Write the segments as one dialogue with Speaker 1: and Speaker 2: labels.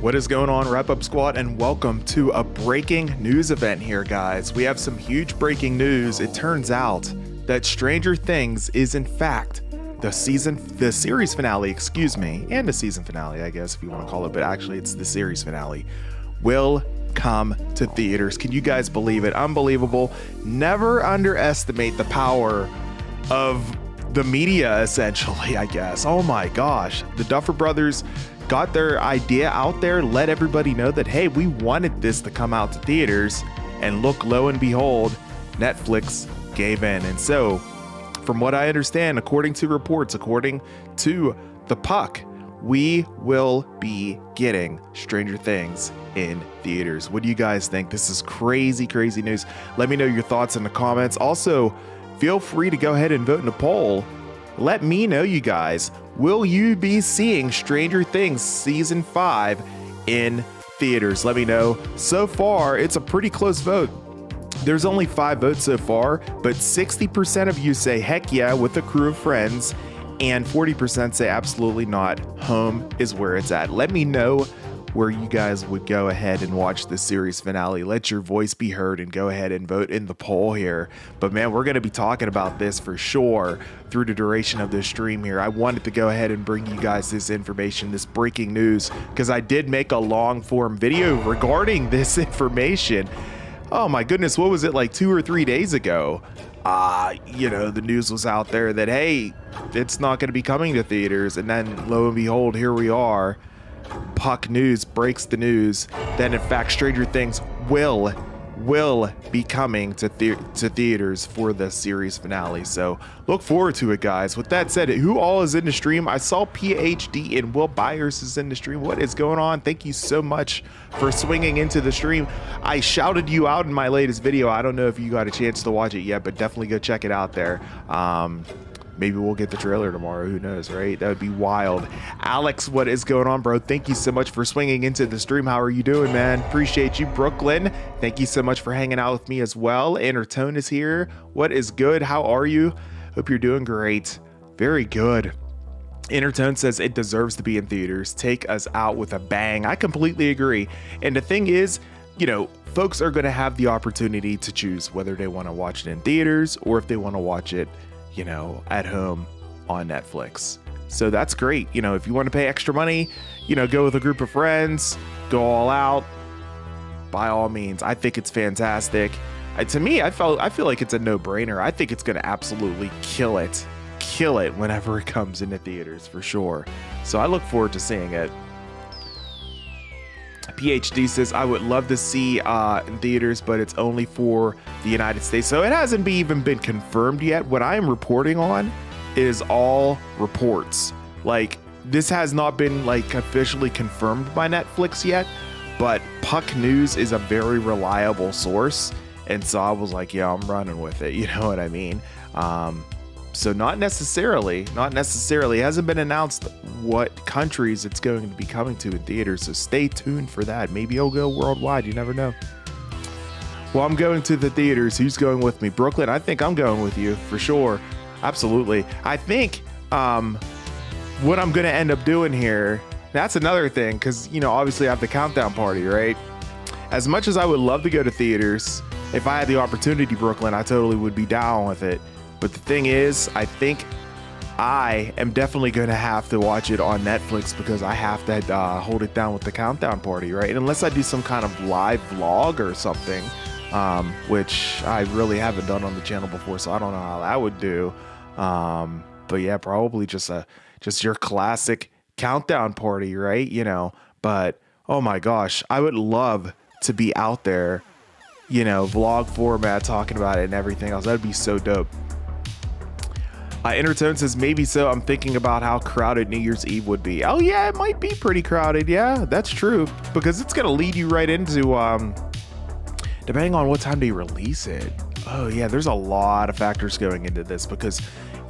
Speaker 1: What is going on, Wrap Up Squad, and welcome to a breaking news event here, guys. We have some huge breaking news. It turns out that Stranger Things is in fact the series finale, and the season finale, I guess, if you want to call it, but actually it's the series finale, will come to theaters. Can you guys believe it? Unbelievable. Never underestimate the power of the media, essentially, I guess. Oh my gosh. The Duffer Brothers got their idea out there, let everybody know that, hey, we wanted this to come out to theaters, and look, lo and behold, Netflix gave in. And so, from what I understand, according to reports, according to the Puck, we will be getting Stranger Things in theaters. What do you guys think? This is crazy, crazy news. Let me know your thoughts in the comments. Also, feel free to go ahead and vote in the poll. Let me know, you guys, will you be seeing Stranger Things Season 5 in theaters? Let me know. So far, it's a pretty close vote. There's only 5 votes so far, but 60% of you say heck yeah with a crew of friends, and 40% say absolutely not. Home is where it's at. Let me know where you guys would go ahead and watch the series finale. Let your voice be heard and go ahead and vote in the poll here. But man, we're going to be talking about this for sure through the duration of this stream here. I wanted to go ahead and bring you guys this information, this breaking news, because I did make a long form video regarding this information. Oh my goodness, what was it, like 2 or 3 days ago? The news was out there that, hey, it's not going to be coming to theaters. And then lo and behold, here we are. Puck News breaks the news that in fact Stranger Things will be coming to theaters for the series finale. So look forward to it, guys. With that said, who all is in the stream? I saw PhD and Will Byers is in the stream. What is going on? Thank you so much for swinging into the stream. I shouted you out in my latest video. I don't know if you got a chance to watch it yet, but definitely go check it out there. Maybe we'll get the trailer tomorrow. Who knows, right? That would be wild. Alex, what is going on, bro? Thank you so much for swinging into the stream. How are you doing, man? Appreciate you. Brooklyn, thank you so much for hanging out with me as well. Intertone is here. What is good? How are you? Hope you're doing great. Very good. Intertone says it deserves to be in theaters. Take us out with a bang. I completely agree. And the thing is, folks are going to have the opportunity to choose whether they want to watch it in theaters or if they want to watch it at home on Netflix. So that's great. If you want to pay extra money, go with a group of friends, go all out, by all means. I think it's fantastic. To me, I feel like it's a no-brainer. I think it's going to absolutely kill it whenever it comes into theaters, for sure. So I look forward to seeing it. PhD says, I would love to see in theaters, but it's only for the United States. So it hasn't even been confirmed yet. What I am reporting on is all reports. Like, this has not been officially confirmed by Netflix yet, but Puck News is a very reliable source. And so I was like, yeah, I'm running with it. You know what I mean? So not necessarily, it hasn't been announced what countries it's going to be coming to in theaters. So stay tuned for that. Maybe it'll go worldwide. You never know. Well, I'm going to the theaters. Who's going with me? Brooklyn, I think I'm going with you for sure. Absolutely. I think what I'm going to end up doing here, that's another thing, because, obviously I have the countdown party, right? As much as I would love to go to theaters, if I had the opportunity, Brooklyn, I totally would be down with it. But the thing is, I think I am definitely going to have to watch it on Netflix because I have to hold it down with the countdown party, right? And unless I do some kind of live vlog or something, which I really haven't done on the channel before, so I don't know how that would do. But yeah, probably just your classic countdown party, right? But oh my gosh, I would love to be out there, vlog format, talking about it and everything else. That'd be so dope. Intertone says, maybe so. I'm thinking about how crowded New Year's Eve would be. Oh yeah, it might be pretty crowded. Yeah, that's true. Because it's going to lead you right into, depending on what time they release it. Oh yeah, there's a lot of factors going into this because,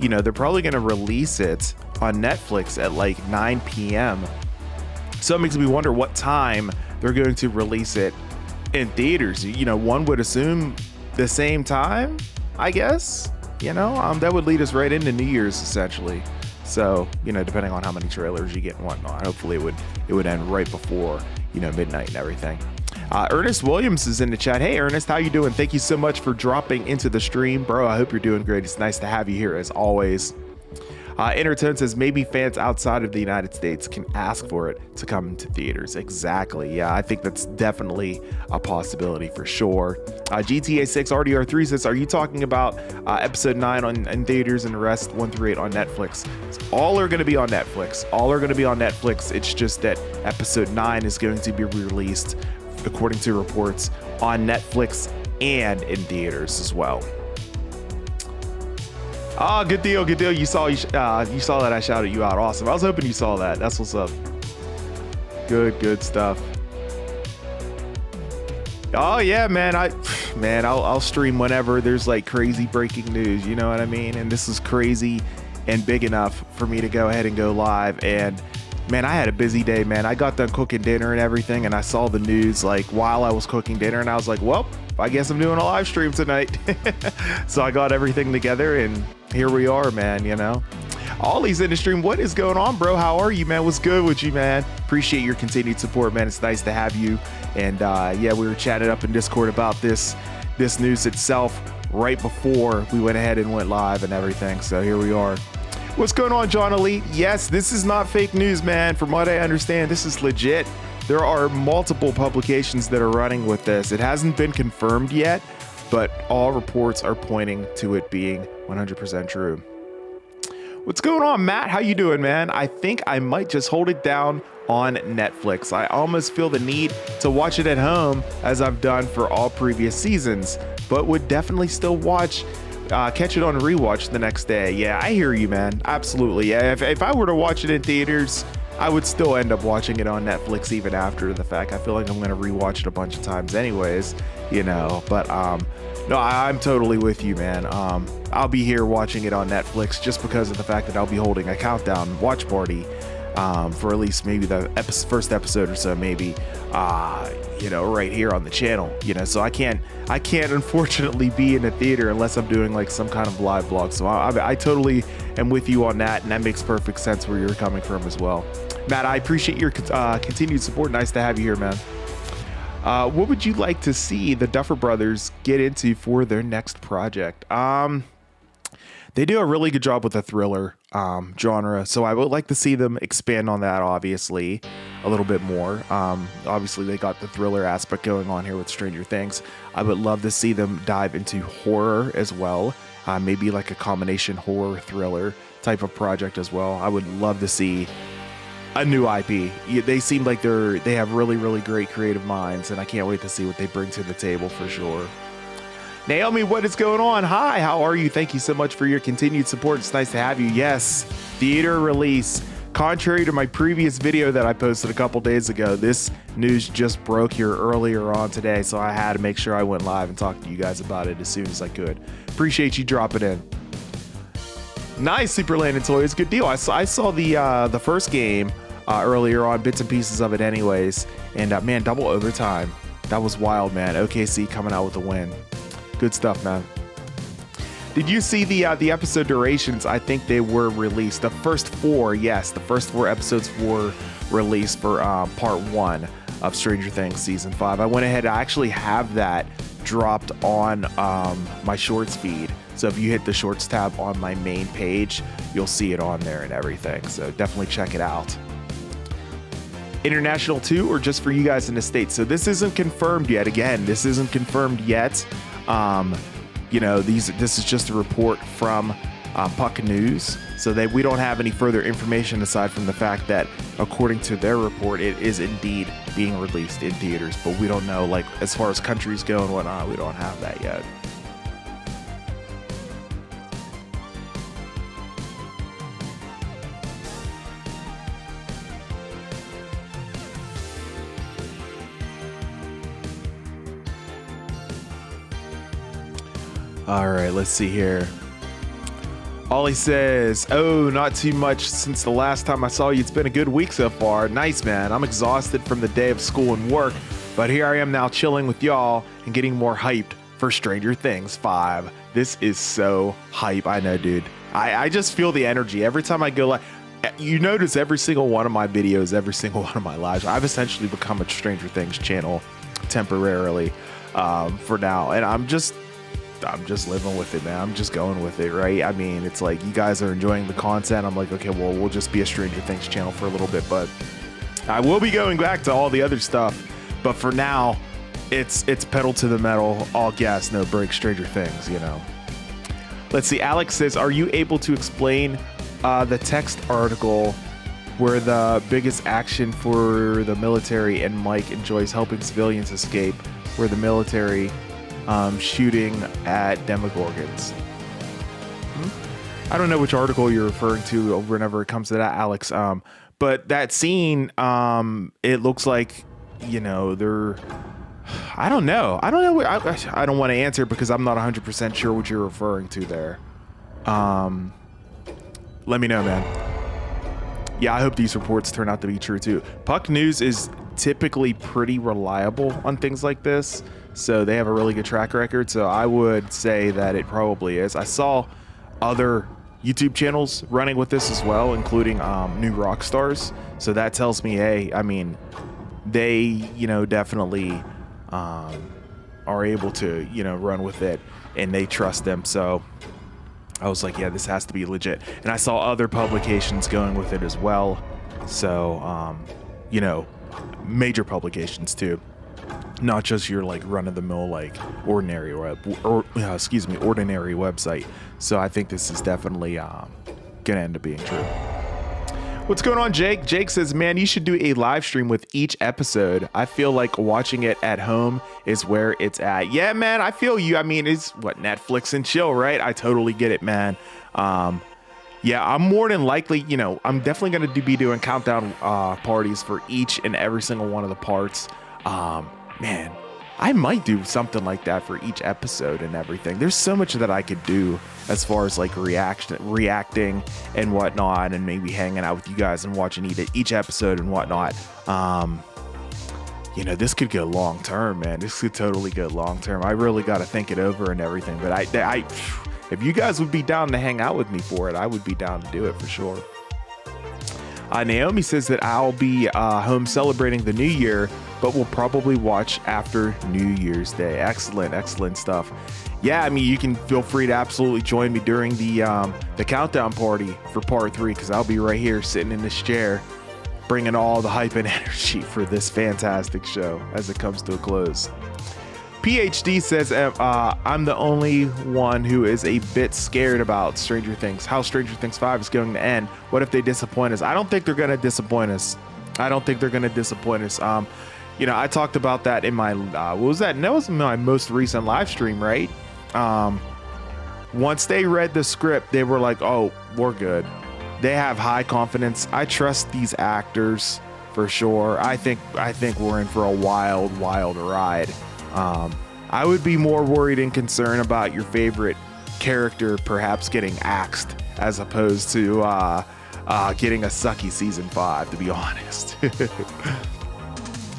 Speaker 1: they're probably going to release it on Netflix at like 9 p.m. So it makes me wonder what time they're going to release it in theaters. One would assume the same time, I guess. That would lead us right into New Year's, essentially. So, depending on how many trailers you get and whatnot, hopefully it would end right before, midnight and everything. Ernest Williams is in the chat. Hey, Ernest, how you doing? Thank you so much for dropping into the stream, bro. I hope you're doing great. It's nice to have you here as always. Intertone says maybe fans outside of the United States can ask for it to come to theaters. Exactly. Yeah, I think that's definitely a possibility for sure. GTA 6 RDR3 says, are you talking about episode 9 in theaters and the rest 1 through 8 on Netflix? So all are going to be on Netflix. All are going to be on Netflix. It's just that episode 9 is going to be released, according to reports, on Netflix and in theaters as well. Ah, good deal, good deal. You saw that I shouted you out. Awesome. I was hoping you saw that. That's what's up. Good stuff. Oh yeah, man. I'll stream whenever there's like crazy breaking news. You know what I mean? And this is crazy and big enough for me to go ahead and go live. And man, I had a busy day, man. I got done cooking dinner and everything, and I saw the news like while I was cooking dinner, and I was like, well, I guess I'm doing a live stream tonight. So I got everything together, and here we are, man. Ollie's in the stream. What is going on, bro? How are you, man? What's good with you, man? Appreciate your continued support, man. It's nice to have you. And yeah, we were chatting up in Discord about this news itself right before we went ahead and went live and everything. So here we are. What's going on, John Elite? Yes, this is not fake news, man. From what I understand, this is legit. There are multiple publications that are running with this. It hasn't been confirmed yet, but all reports are pointing to it being 100% true. What's going on, Matt? How you doing, man? I think I might just hold it down on Netflix. I almost feel the need to watch it at home as I've done for all previous seasons, but would definitely still catch it on rewatch the next day. Yeah, I hear you, man. Absolutely. Yeah, if I were to watch it in theaters, I would still end up watching it on Netflix even after the fact. I feel like I'm going to rewatch it a bunch of times anyways, but no, I'm totally with you, man. I'll be here watching it on Netflix just because of the fact that I'll be holding a countdown watch party for at least maybe the first episode or so, maybe, right here on the channel, so I can't unfortunately be in a theater unless I'm doing like some kind of live vlog. So I totally am with you on that, and that makes perfect sense where you're coming from as well. Matt, I appreciate your continued support. Nice to have you here, man. What would you like to see the Duffer Brothers get into for their next project? They do a really good job with the thriller genre, so I would like to see them expand on that, obviously, a little bit more. Obviously, they got the thriller aspect going on here with Stranger Things. I would love to see them dive into horror as well, maybe like a combination horror thriller type of project as well. I would love to see a new IP. They seem like they have really, really great creative minds, and I can't wait to see what they bring to the table for sure. Naomi, what is going on? Hi, how are you? Thank you so much for your continued support. It's nice to have you. Yes, theater release. Contrary to my previous video that I posted a couple days ago, this news just broke here earlier on today, so I had to make sure I went live and talked to you guys about it as soon as I could. Appreciate you dropping in. Nice, Super Land and Toys. Good deal. I saw the first game earlier on, bits and pieces of it anyways, and man, double overtime. That was wild, man. OKC coming out with a win. Good stuff, man. Did you see the episode durations? I think they were released. The first 4, yes, the first 4 episodes were released for part 1 of Stranger Things season 5. I went ahead, I actually have that dropped on my shorts feed. So if you hit the shorts tab on my main page, you'll see it on there and everything. So definitely check it out. International too, or just for you guys in the States? So this isn't confirmed yet. Again, this isn't confirmed yet. This is just a report from Puck News, so that we don't have any further information aside from the fact that, according to their report, it is indeed being released in theaters. But we don't know, like, as far as countries go and whatnot, we don't have that yet. All right, let's see here. Ollie says, oh, not too much since the last time I saw you. It's been a good week so far. Nice, man. I'm exhausted from the day of school and work, but here I am now chilling with y'all and getting more hyped for Stranger Things 5. This is so hype. I know, dude. I just feel the energy every time I go. Like, you notice every single one of my videos, every single one of my lives, I've essentially become a Stranger Things channel temporarily for now, and I'm just living with it, man. I'm just going with it, right? I mean, it's like you guys are enjoying the content. I'm like, okay, well, we'll just be a Stranger Things channel for a little bit, but I will be going back to all the other stuff. But for now, it's pedal to the metal, all gas, no brakes, Stranger Things, you know. Let's see. Alex says, are you able to explain the text article where the biggest action for the military and Mike enjoys helping civilians escape, where the military shooting at Demogorgons? I don't know which article you're referring to whenever it comes to that, Alex. But that scene, it looks like, you know, they're... I don't know. I don't want to answer because I'm not 100% sure what you're referring to there. Let me know, man. Yeah, I hope these reports turn out to be true too. Puck News is typically pretty reliable on things like this, so they have a really good track record. So I would say that it probably is. I saw other YouTube channels running with this as well, including New Rockstars. So that tells me, hey, I mean, they, you know, definitely are able to, you know, run with it, and they trust them. So I was like, yeah, this has to be legit. And I saw other publications going with it as well. So, you know, major publications too, not just your like run-of-the-mill like ordinary ordinary website. So I think this is definitely gonna end up being true. What's going on, Jake? Jake says, man, you should do a live stream with each episode. I feel like watching it at home is where it's at. Yeah, man, I feel you. I mean, it's what, Netflix and chill, right? I totally get it, man. Yeah, I'm more than likely, you know, I'm definitely going to be doing countdown parties for each and every single one of the parts. Man, I might do something like that for each episode and everything. There's so much that I could do as far as like reacting and whatnot, and maybe hanging out with you guys and watching each episode and whatnot. You know, this could go long term, man. This could totally go long term. I really got to think it over and everything. But I, if you guys would be down to hang out with me for it, I would be down to do it for sure. Naomi says that I'll be home celebrating the new year, but we'll probably watch after New Year's Day. Excellent stuff. Yeah, I mean, you can feel free to absolutely join me during the countdown party for part 3, because I'll be right here sitting in this chair, bringing all the hype and energy for this fantastic show as it comes to a close. PhD says, I'm the only one who is a bit scared about Stranger Things, how Stranger Things 5 is going to end. What if they disappoint us? I don't think they're going to disappoint us. You know, I talked about that in my, what was that? That was my most recent live stream, right? Once they read the script, they were like, oh, we're good. They have high confidence. I trust these actors for sure. I think we're in for a wild ride. I would be more worried and concerned about your favorite character perhaps getting axed as opposed to getting a sucky season 5, to be honest.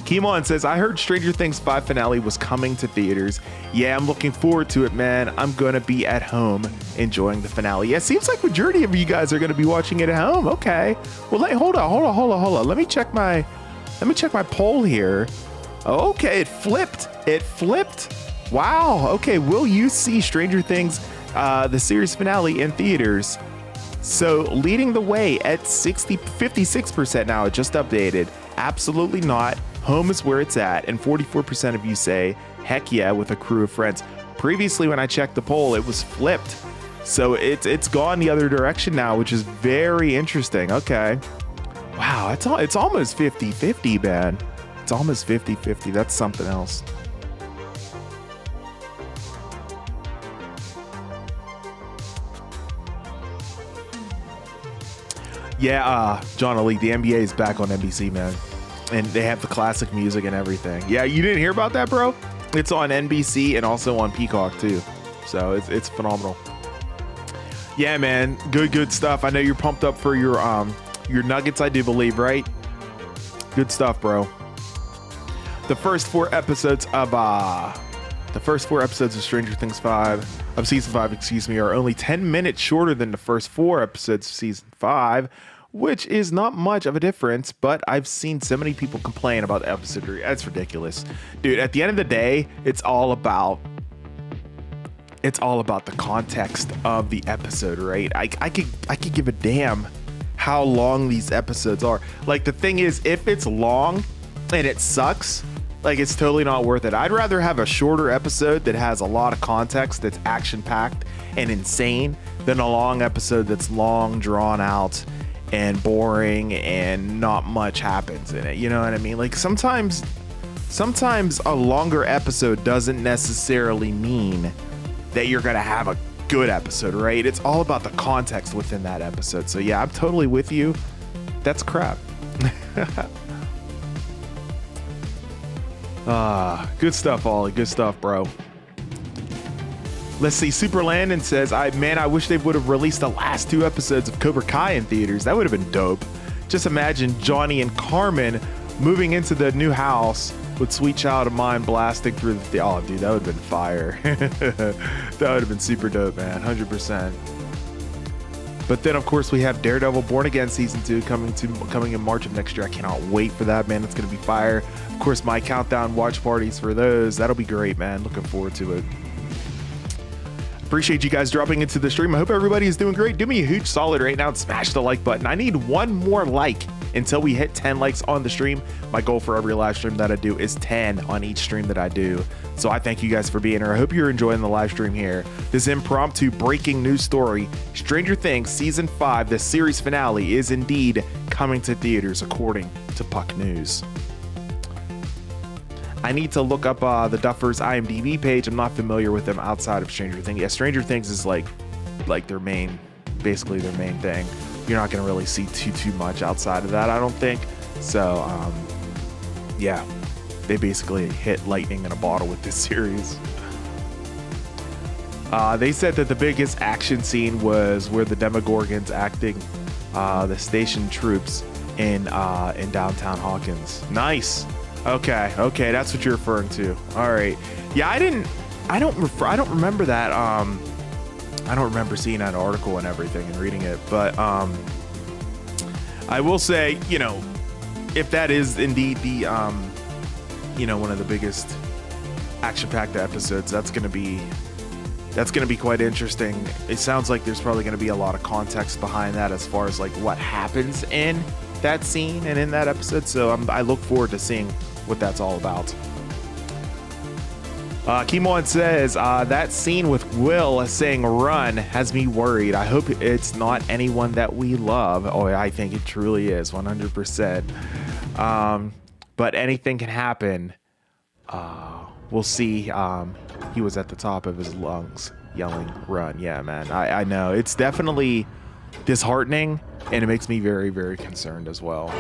Speaker 1: Kimon says, I heard Stranger Things 5 finale was coming to theaters. Yeah, I'm looking forward to it, man. I'm gonna be at home enjoying the finale. Yeah, seems like majority of you guys are gonna be watching it at home. Okay. Well, hold on. Let me check my poll here. Okay, it flipped. Wow. Okay, will you see Stranger Things, the series finale in theaters? So leading the way at 56% now, it just updated. Absolutely not. Home is where it's at. And 44% of you say, heck yeah, with a crew of friends. Previously, when I checked the poll, it was flipped. So it's gone the other direction now, which is very interesting. Okay. Wow, it's almost 50-50, man. It's almost 50-50. That's something else. Yeah, John Ali, the NBA is back on NBC, man. And they have the classic music and everything. Yeah, you didn't hear about that, bro? It's on NBC and also on Peacock, too. So it's phenomenal. Yeah, man. Good stuff. I know you're pumped up for your Nuggets, I do believe, right? Good stuff, bro. The first 4 episodes of The first 4 episodes of season 5, excuse me, are only 10 minutes shorter than the first 4 episodes of season 5, which is not much of a difference, but I've seen so many people complain about the episode 3. That's ridiculous. Dude, at the end of the day, it's all about the context of the episode, right? I could give a damn how long these episodes are. Like, the thing is, if it's long and it sucks, like, it's totally not worth it. I'd rather have a shorter episode that has a lot of context, that's action-packed and insane, than a long episode that's long, drawn out, and boring, and not much happens in it. You know what I mean? Like, sometimes a longer episode doesn't necessarily mean that you're gonna have a good episode, right? It's all about the context within that episode. So yeah, I'm totally with you. That's crap. Good stuff, Ollie. Good stuff, bro. Let's see. Super Landon says, I wish they would have released the last 2 episodes of Cobra Kai in theaters. That would have been dope. Just imagine Johnny and Carmen moving into the new house with Sweet Child of Mine blasting through the... Oh, dude, that would have been fire. That would have been super dope, man. 100%. But then, of course, we have Daredevil Born Again Season 2 coming in March of next year. I cannot wait for that, man. It's going to be fire. Of course, my countdown watch parties for those. That'll be great, man. Looking forward to it. Appreciate you guys dropping into the stream. I hope everybody is doing great. Do me a huge solid right now and smash the like button. I need 1 more like until we hit 10 likes on the stream. My goal for every live stream that I do is 10 on each stream that I do. So I thank you guys for being here. I hope you're enjoying the live stream here. This impromptu breaking news story, Stranger Things Season 5, the series finale, is indeed coming to theaters according to Puck News. I need to look up the Duffers IMDb page. I'm not familiar with them outside of Stranger Things. Yeah, Stranger Things is like their main, basically their main thing. You're not going to really see too much outside of that, I don't think. So, yeah, they basically hit lightning in a bottle with this series. They said that the biggest action scene was where the Demogorgons acting the station troops in downtown Hawkins. Nice. Okay, that's what you're referring to. All right. Yeah, I don't remember that. I don't remember seeing that article and everything and reading it, but I will say, you know, if that is indeed the one of the biggest action-packed episodes, that's gonna be quite interesting. It sounds like there's probably gonna be a lot of context behind that as far as like what happens in that scene and in that episode. So I look forward to seeing what that's all about. Kimon says, that scene with Will saying run has me worried. I hope it's not anyone that we love. Oh, I think it truly is, 100%. But anything can happen. We'll see. He was at the top of his lungs yelling run. Yeah, man, I know. It's definitely disheartening, and it makes me very, very concerned as well.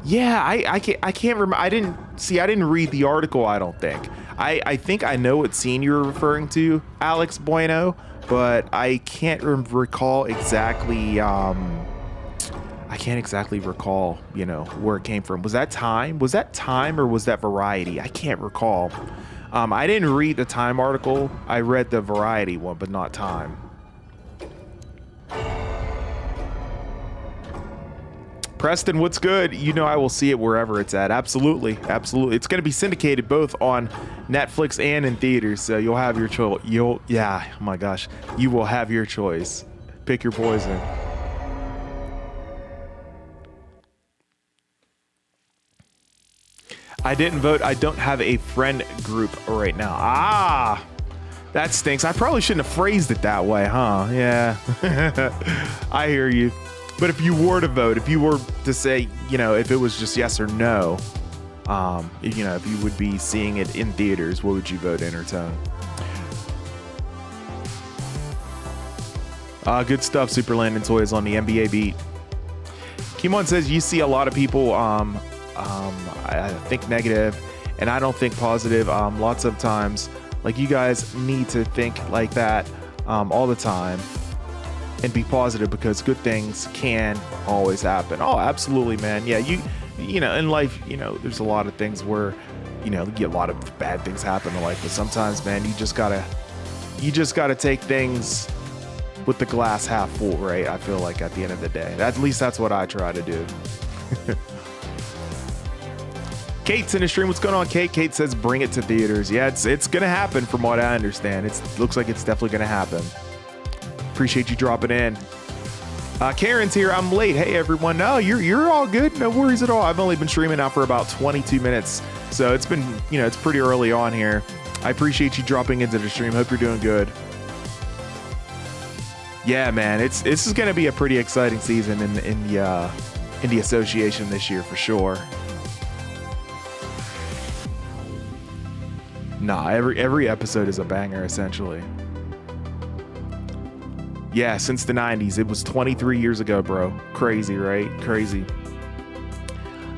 Speaker 1: Yeah, I can't remember. I didn't read the article, I don't think. I think I know what scene you're referring to, Alex Bueno, but I can't recall exactly. I can't exactly recall, you know, where it came from. Was that Time? Was that Time or was that Variety? I can't recall. I didn't read the Time article. I read the Variety one, but not Time. Preston, what's good? You know I will see it wherever it's at. Absolutely. It's going to be syndicated both on Netflix and in theaters, so you'll have your choice. Yeah, oh my gosh. You will have your choice. Pick your poison. I didn't vote. I don't have a friend group right now. Ah, that stinks. I probably shouldn't have phrased it that way, huh? Yeah. I hear you. But if you were to vote, if you were to say, you know, if it was just yes or no, you know, if you would be seeing it in theaters, what would you vote, Intertone? Good stuff, Super Landon Toys on the NBA beat. Kimon says you see a lot of people, I think negative, and I don't think positive. Lots of times, like you guys need to think like that all the time. And be positive because good things can always happen. Oh, absolutely, man. Yeah, in life, there's a lot of things where, a lot of bad things happen in life, but sometimes, man, you just gotta take things with the glass half full, right? I feel like at the end of the day, at least that's what I try to do. Kate's in the stream. What's going on, Kate? Kate says, bring it to theaters. Yeah, it's going to happen from what I understand. It looks like it's definitely going to happen. Appreciate you dropping in. Karen's here. I'm late. Hey, everyone. No, you're all good. No worries at all. I've only been streaming now for about 22 minutes. So it's been, it's pretty early on here. I appreciate you dropping into the stream. Hope you're doing good. Yeah, man, this is going to be a pretty exciting season in the association this year for sure. Nah, every episode is a banger, essentially. Yeah, since the 90s. It was 23 years ago, bro. Crazy, right? Crazy.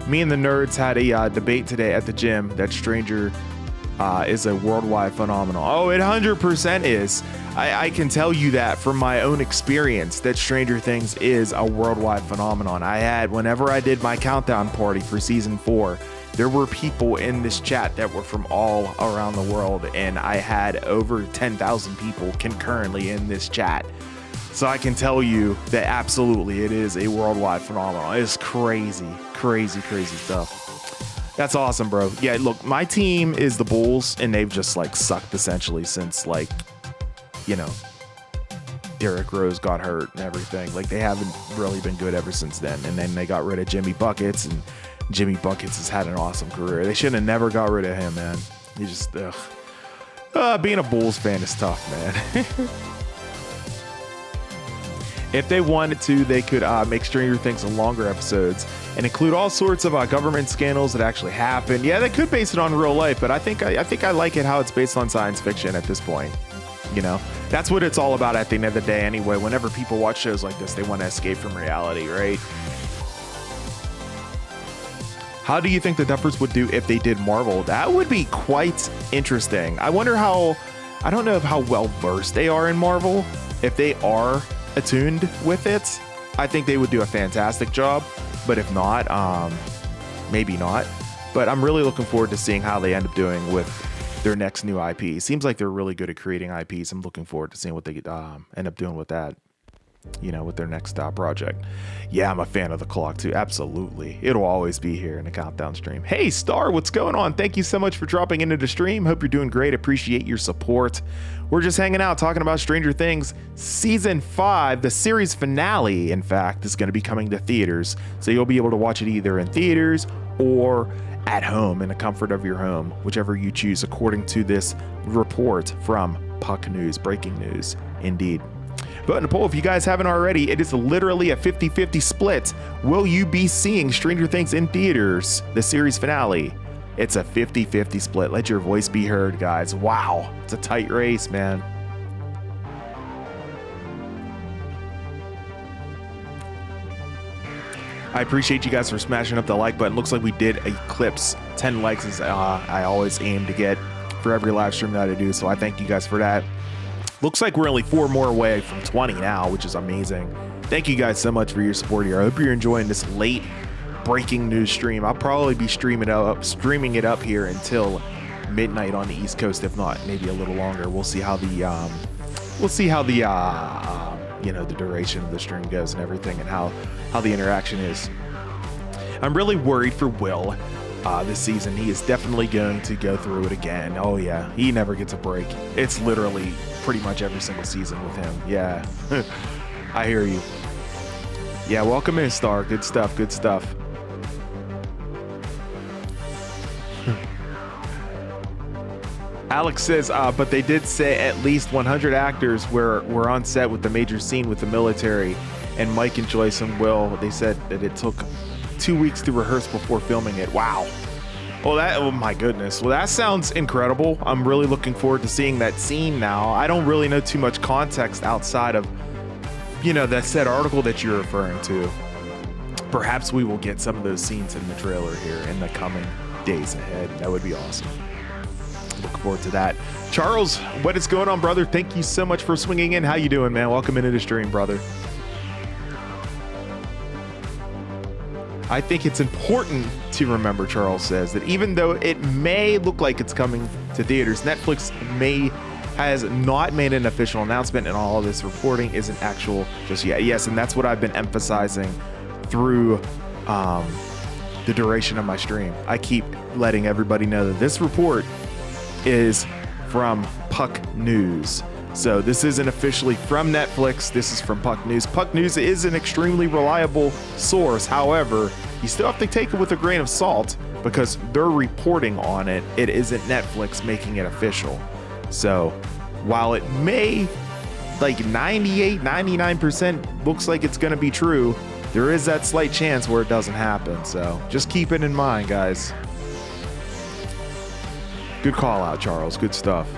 Speaker 1: Me and the nerds had a debate today at the gym that Stranger is a worldwide phenomenon. Oh, it 100% is. I can tell you that from my own experience that Stranger Things is a worldwide phenomenon. Whenever I did my countdown party for season 4, there were people in this chat that were from all around the world, and I had over 10,000 people concurrently in this chat. So I can tell you that absolutely it is a worldwide phenomenon. It's crazy, crazy, crazy stuff. That's awesome, bro. Yeah, look, my team is the Bulls, and they've just sucked essentially since Derrick Rose got hurt and everything. They haven't really been good ever since then. And then they got rid of Jimmy Buckets, and Jimmy Buckets has had an awesome career. They should have never got rid of him, man. He just, being a Bulls fan is tough, man. If they wanted to, they could make Stranger Things longer episodes and include all sorts of government scandals that actually happened. Yeah, they could base it on real life, but I think I like it how it's based on science fiction at this point. That's what it's all about at the end of the day anyway. Whenever people watch shows like this, they want to escape from reality, right? How do you think the Duffers would do if they did Marvel? That would be quite interesting. I wonder I don't know how well versed they are in Marvel. If they are attuned with it, I think they would do a fantastic job. But if not, maybe not. But I'm really looking forward to seeing how they end up doing with their next new IP. Seems like they're really good at creating IPs. I'm looking forward to seeing what they end up doing with that, with their next project. Yeah, I'm a fan of the clock too. Absolutely. It'll always be here in the countdown stream. Hey, Star, what's going on? Thank you so much for dropping into the stream. Hope you're doing great. Appreciate your support. We're just hanging out talking about Stranger Things season 5. The series finale, in fact, is going to be coming to theaters. So you'll be able to watch it either in theaters or at home in the comfort of your home, whichever you choose, according to this report from Puck News. Breaking news, indeed. Vote in the poll if you guys haven't already. It is literally a 50-50 split. Will you be seeing Stranger Things in theaters, the series finale? It's a 50-50 split. Let your voice be heard, guys. Wow, it's a tight race, man. I appreciate you guys for smashing up the like button. Looks like we did eclipse 10 likes as I always aim to get for every live stream that I do. So I thank you guys for that. Looks like we're only 4 more away from 20 now, which is amazing. Thank you guys so much for your support here. I hope you're enjoying this late breaking news stream. I'll probably be streaming it up here until midnight on the East Coast, if not maybe a little longer. We'll see how the the duration of the stream goes and everything, and how the interaction is. I'm really worried for Will this season. He is definitely going to go through it again. Oh yeah, he never gets a break. It's literally pretty much every single season with him. Yeah. I hear you. Yeah, welcome in, Star. Good stuff, good stuff. Alex says, but they did say at least 100 actors were on set with the major scene with the military, and Mike and Joyce and Will, they said that it took 2 weeks to rehearse before filming it. Wow. Oh my goodness. Well, that sounds incredible. I'm really looking forward to seeing that scene now. I don't really know too much context outside of, that said article that you're referring to. Perhaps we will get some of those scenes in the trailer here in the coming days ahead. That would be awesome. Look forward to that. Charles, what is going on, brother? Thank you so much for swinging in. How you doing, man? Welcome into the stream, brother. I think it's important to remember, Charles says, that even though it may look like it's coming to theaters, Netflix has not made an official announcement, and all of this reporting isn't actual just yet. Yes, and that's what I've been emphasizing through the duration of my stream. I keep letting everybody know that this report is from Puck News. So this isn't officially from Netflix. This is from Puck News. Puck News is an extremely reliable source. However, you still have to take it with a grain of salt because they're reporting on it. It isn't Netflix making it official. So while it may, like 98, 99% looks like it's going to be true, there is that slight chance where it doesn't happen. So just keep it in mind, guys. Good call out, Charles. Good stuff.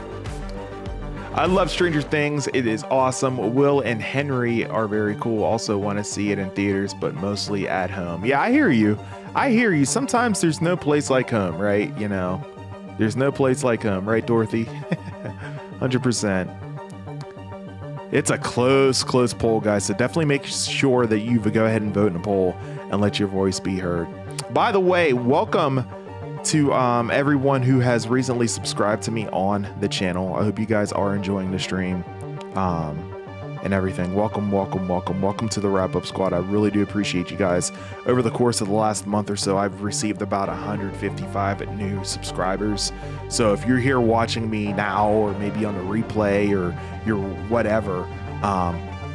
Speaker 1: I love Stranger Things. It is awesome. Will and Henry are very cool. Also want to see it in theaters, but mostly at home. Yeah, I hear you. I hear you. Sometimes there's no place like home, right? You know, there's no place like home, right, Dorothy? 100%. It's a close poll, guys. So definitely make sure that you go ahead and vote in a poll and let your voice be heard. By the way, welcome to everyone who has recently subscribed to me on the channel. I hope you guys are enjoying the stream and everything. Welcome to the Wrap Up Squad. I really do appreciate you guys. Over the course of the last month or so, I've received about 155 new subscribers. So if you're here watching me now, or maybe on the replay, or you're whatever,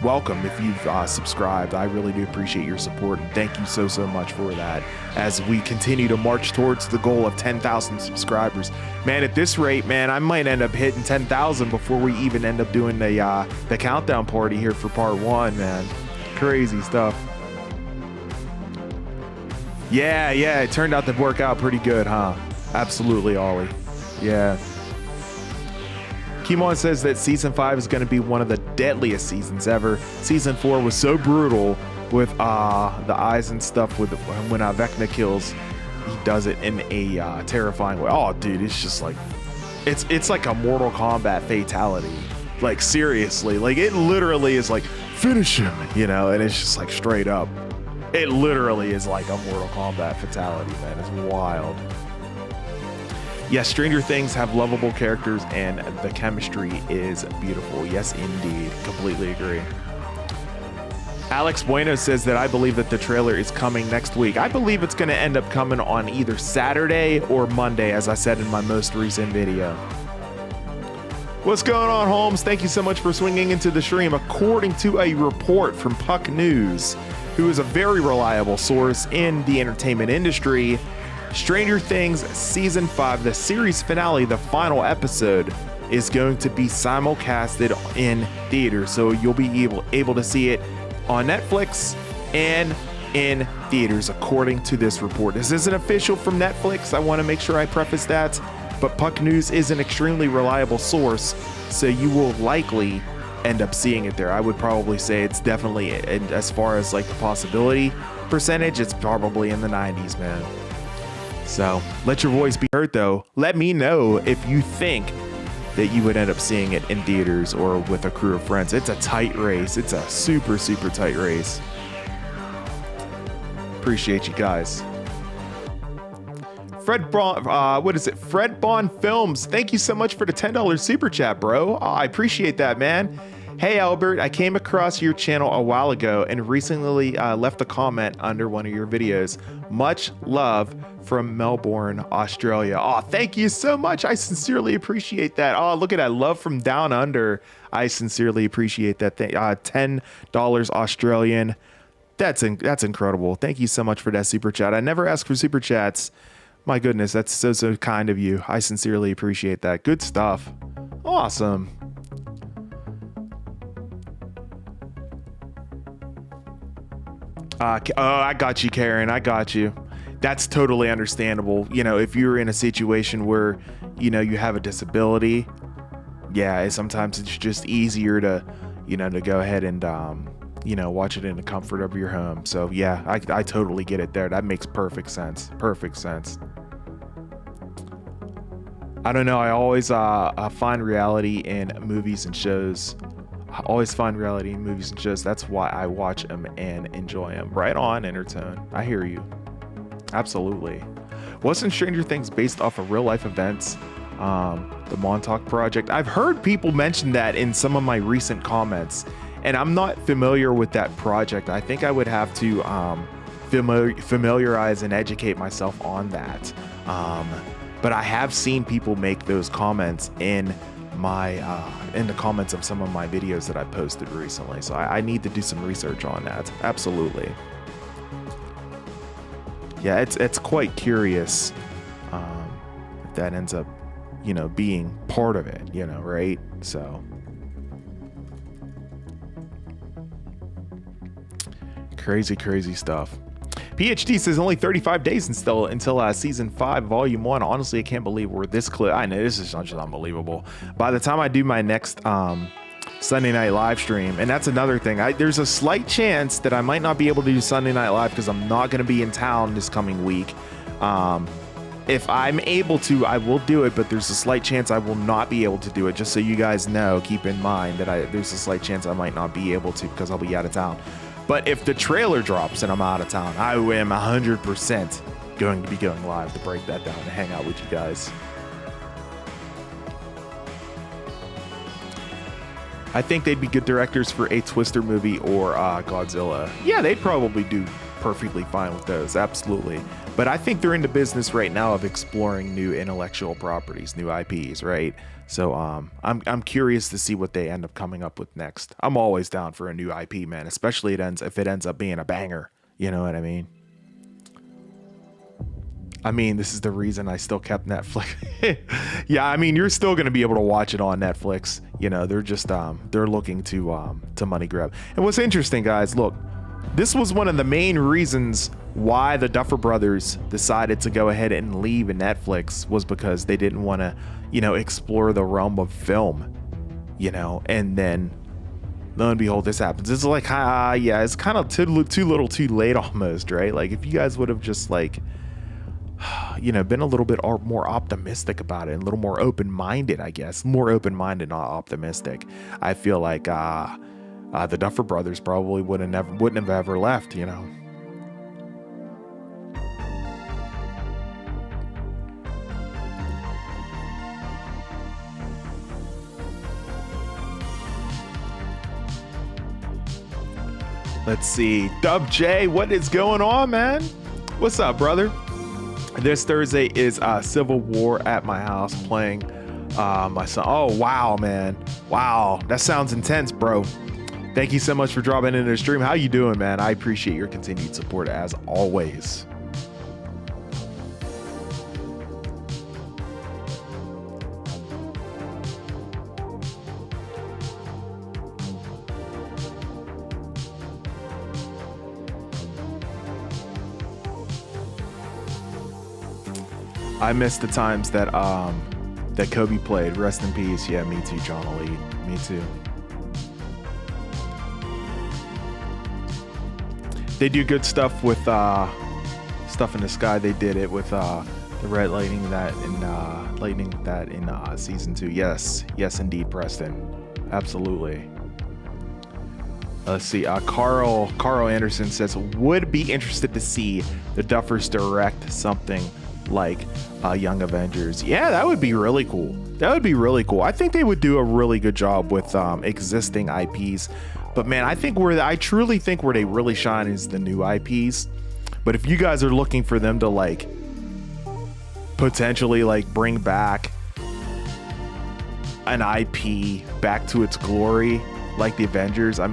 Speaker 1: welcome. If you've subscribed, I really do appreciate your support, and thank you so much for that as we continue to march towards the goal of 10,000 subscribers. Man, at this rate, man, I might end up hitting 10,000 before we even end up doing the countdown party here for part 1, man. Crazy stuff. Yeah, it turned out to work out pretty good, huh? Absolutely, Ollie. Yeah. Kimon says that season 5 is going to be one of the deadliest seasons ever. Season 4 was so brutal with the eyes and stuff with when Vecna kills. He does it in a terrifying way. Oh, dude, it's just like it's like a Mortal Kombat fatality. Like seriously, like it literally is like finish him, you know, and it's just like straight up. It literally is like a Mortal Kombat fatality, man. It's wild. Yes, Stranger Things have lovable characters and the chemistry is beautiful. Yes, indeed. Completely agree. Alex Bueno says that I believe that the trailer is coming next week. I believe it's going to end up coming on either Saturday or Monday, as I said in my most recent video. What's going on, Holmes? Thank you so much for swinging into the stream. According to a report from Puck News, who is a very reliable source in the entertainment industry, Stranger Things Season 5, the series finale, the final episode, is going to be simulcasted in theaters. So you'll be able to see it on Netflix and in theaters, according to this report. This isn't official from Netflix. I want to make sure I preface that. But Puck News is an extremely reliable source, so you will likely end up seeing it there. I would probably say it's definitely, as far as like the possibility percentage, it's probably in the 90s, man. So let your voice be heard, though. Let me know if you think that you would end up seeing it in theaters or with a crew of friends. It's a tight race. It's a super tight race. Appreciate you guys. Fred Bond, what is it? Fred Bond Films. Thank you so much for the $10 super chat, bro. I appreciate that, man. Hey, Albert, I came across your channel a while ago and recently left a comment under one of your videos. Much love from Melbourne, Australia. Oh, thank you so much. I sincerely appreciate that. Oh, look at that. Love from down under. I sincerely appreciate that. $10 Australian. That's incredible. Thank you so much for that super chat. I never ask for super chats. My goodness, that's so kind of you. I sincerely appreciate that. Good stuff. Awesome. I got you, Karen. I got you. That's totally understandable. You know, if you're in a situation where, you know, you have a disability, yeah, sometimes it's just easier to, you know, to go ahead and, you know, watch it in the comfort of your home. So yeah, I totally get it there. That makes perfect sense. Perfect sense. I don't know. I always find reality in movies and shows. I always find reality in movies and shows. That's why I watch them and enjoy them. Right on, Intertone. I hear you. Absolutely. Wasn't Stranger Things based off of real life events? The Montauk Project. I've heard people mention that in some of my recent comments, and I'm not familiar with that project. I think I would have to familiarize and educate myself on that. But I have seen people make those comments in the comments of some of my videos that I posted recently. So I need to do some research on that. Absolutely. Yeah, it's quite curious if that ends up, being part of it, right? So crazy stuff. PhD says only 35 days until season 5, volume 1. Honestly, I can't believe we're this close. I know this is just unbelievable. By the time I do my next Sunday night live stream, and that's another thing, there's a slight chance that I might not be able to do Sunday night live because I'm not going to be in town this coming week. If I'm able to, I will do it, but there's a slight chance I will not be able to do it. Just so you guys know, keep in mind that there's a slight chance I might not be able to because I'll be out of town. But if the trailer drops and I'm out of town, I am 100% going to be going live to break that down and hang out with you guys. I think they'd be good directors for a Twister movie or Godzilla. Yeah, they'd probably do perfectly fine with those, absolutely. But I think they're in the business right now of exploring new intellectual properties, new IPs, right? So I'm curious to see what they end up coming up with next. I'm always down for a new IP, man, especially if it ends up being a banger. You know what I mean? This is the reason I still kept Netflix. Yeah, you're still going to be able to watch it on Netflix. They're just they're looking to money grab. And what's interesting, guys, look, this was one of the main reasons why the Duffer Brothers decided to go ahead and leave Netflix, was because they didn't want to, explore the realm of film, and then lo and behold, this happens. It's like, yeah, it's kind of too little too late almost, right? Like if you guys would have just been a little bit more optimistic about it and a little more open-minded, I guess. More open-minded, not optimistic. I feel like the Duffer Brothers probably wouldn't have ever left, Let's see. Dub J, what is going on, man? What's up, brother? This Thursday is Civil War at my house playing my son. Oh, wow, man. Wow. That sounds intense, bro. Thank you so much for dropping into the stream. How you doing, man? I appreciate your continued support as always. I missed the times that Kobe played. Rest in peace. Yeah, me too, John Ali. Me too. They do good stuff with Stuff in the Sky. They did it with the red lightning that in season 2. Yes, indeed, Preston. Absolutely. Let's see. Carl Anderson says, would be interested to see the Duffers direct something like Young Avengers. Yeah, that would be really cool. I think they would do a really good job with existing IPs. But man, I truly think where they really shine is the new IPs. But if you guys are looking for them to potentially bring back an IP back to its glory, like the Avengers, I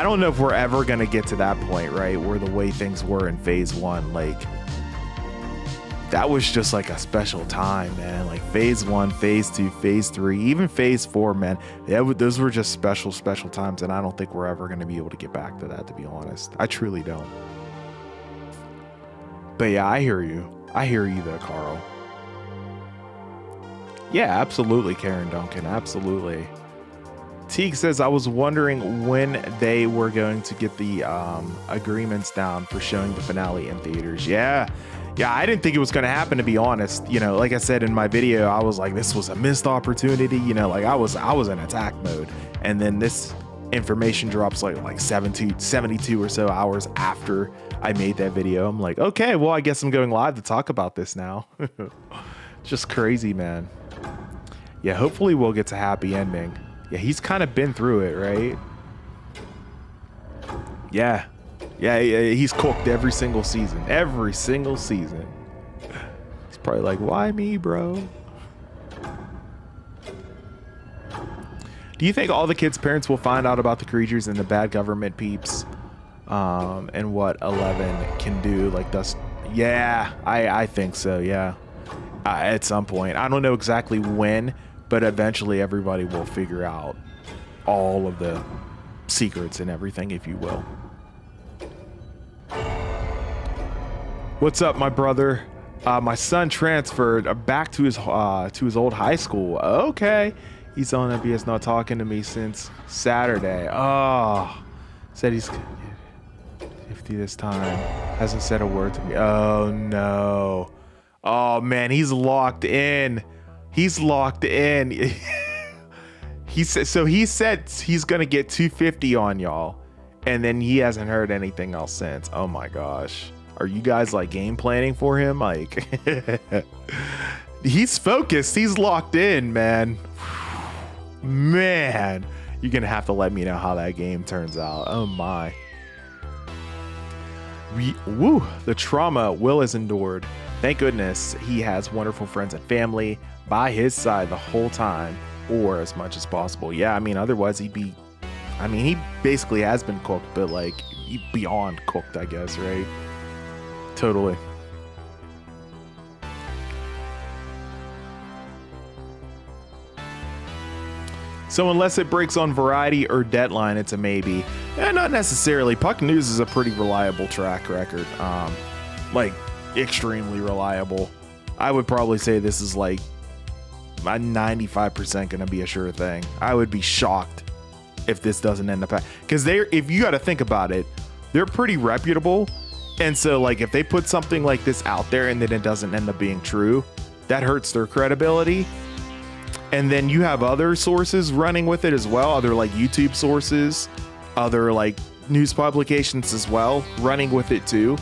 Speaker 1: don't know if we're ever gonna get to that point, right? Where the way things were in Phase 1, that was just a special time, man. Phase 1, Phase 2, Phase 3, even Phase 4, man. Those were just special times, and I don't think we're ever going to be able to get back to that, to be honest. I truly don't. But yeah, I hear you. Though, Carl. Yeah, absolutely, Karen Duncan. Absolutely. Teague says, I was wondering when they were going to get the agreements down for showing the finale in theaters. Yeah, I didn't think it was going to happen, to be honest. Like I said in my video, I was like, this was a missed opportunity. I was in attack mode. And then this information drops like 72 or so hours after I made that video. I'm like, okay, well, I guess I'm going live to talk about this now. Just crazy, man. Yeah, hopefully we'll get to happy ending. Yeah, he's kind of been through it, right? Yeah, he's cooked every single season. Every single season. He's probably like, why me, bro? Do you think all the kids' parents will find out about the creatures and the bad government peeps and what 11 can do? Like, yeah, I think so, yeah. At some point. I don't know exactly when, but eventually everybody will figure out all of the secrets and everything, if you will. What's up, my brother? My son transferred back to his old high school. Okay. He's on MBS, not talking to me since Saturday. Oh, said he's 50 this time. Hasn't said a word to me. Oh no. Oh man, he's locked in. He's locked in. He said he's gonna get 250 on y'all, and then he hasn't heard anything else since. Oh my gosh. Are you guys like game planning for him? Like, he's focused. He's locked in, man. Man, you're gonna have to let me know how that game turns out. Oh my. Woo, the trauma Will has endured. Thank goodness he has wonderful friends and family by his side the whole time, or as much as possible. Yeah, I mean, otherwise he basically has been cooked, but like beyond cooked, I guess, right? Totally. So unless it breaks on Variety or Deadline, it's a maybe. Yeah, not necessarily. Puck News is a pretty reliable track record. Like, extremely reliable. I would probably say this is like 95% going to be a sure thing. I would be shocked if this doesn't end up... Because if you got to think about it, they're pretty reputable. And so, like, if they put something like this out there and then it doesn't end up being true, that hurts their credibility. And then you have other sources running with it as well, other like YouTube sources, other like news publications as well, running with it too.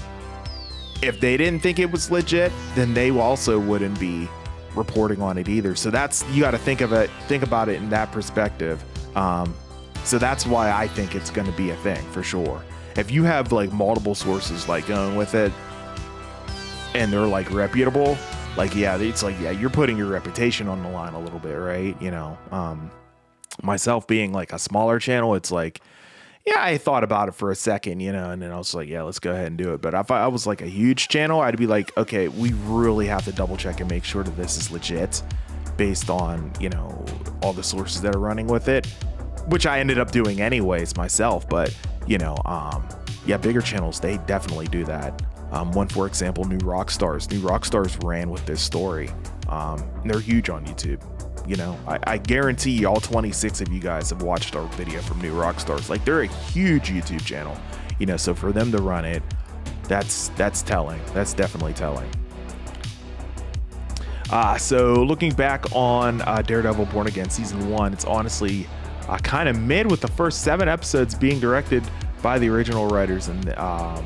Speaker 1: If they didn't think it was legit, then they also wouldn't be reporting on it either. So you got to think about it in that perspective. So that's why I think it's going to be a thing for sure. If you have like multiple sources like going with it and they're like reputable, like, yeah, it's like, yeah, you're putting your reputation on the line a little bit, right? You know, myself being like a smaller channel, it's like, yeah, I thought about it for a second, you know, and then I was like, yeah, let's go ahead and do it. But if I was like a huge channel, I'd be like, okay, we really have to double check and make sure that this is legit based on, you know, all the sources that are running with it, which I ended up doing anyways myself. But, you know, yeah, bigger channels, they definitely do that. One, for example, New Rockstars. New Rockstars ran with this story. They're huge on YouTube. You know, I guarantee all 26 of you guys have watched our video from New Rockstars. Like, they're a huge YouTube channel. You know, so for them to run it, that's telling. That's definitely telling. So looking back on Daredevil Born Again Season 1, it's honestly kind of mid, with the first 7 episodes being directed by the original writers, and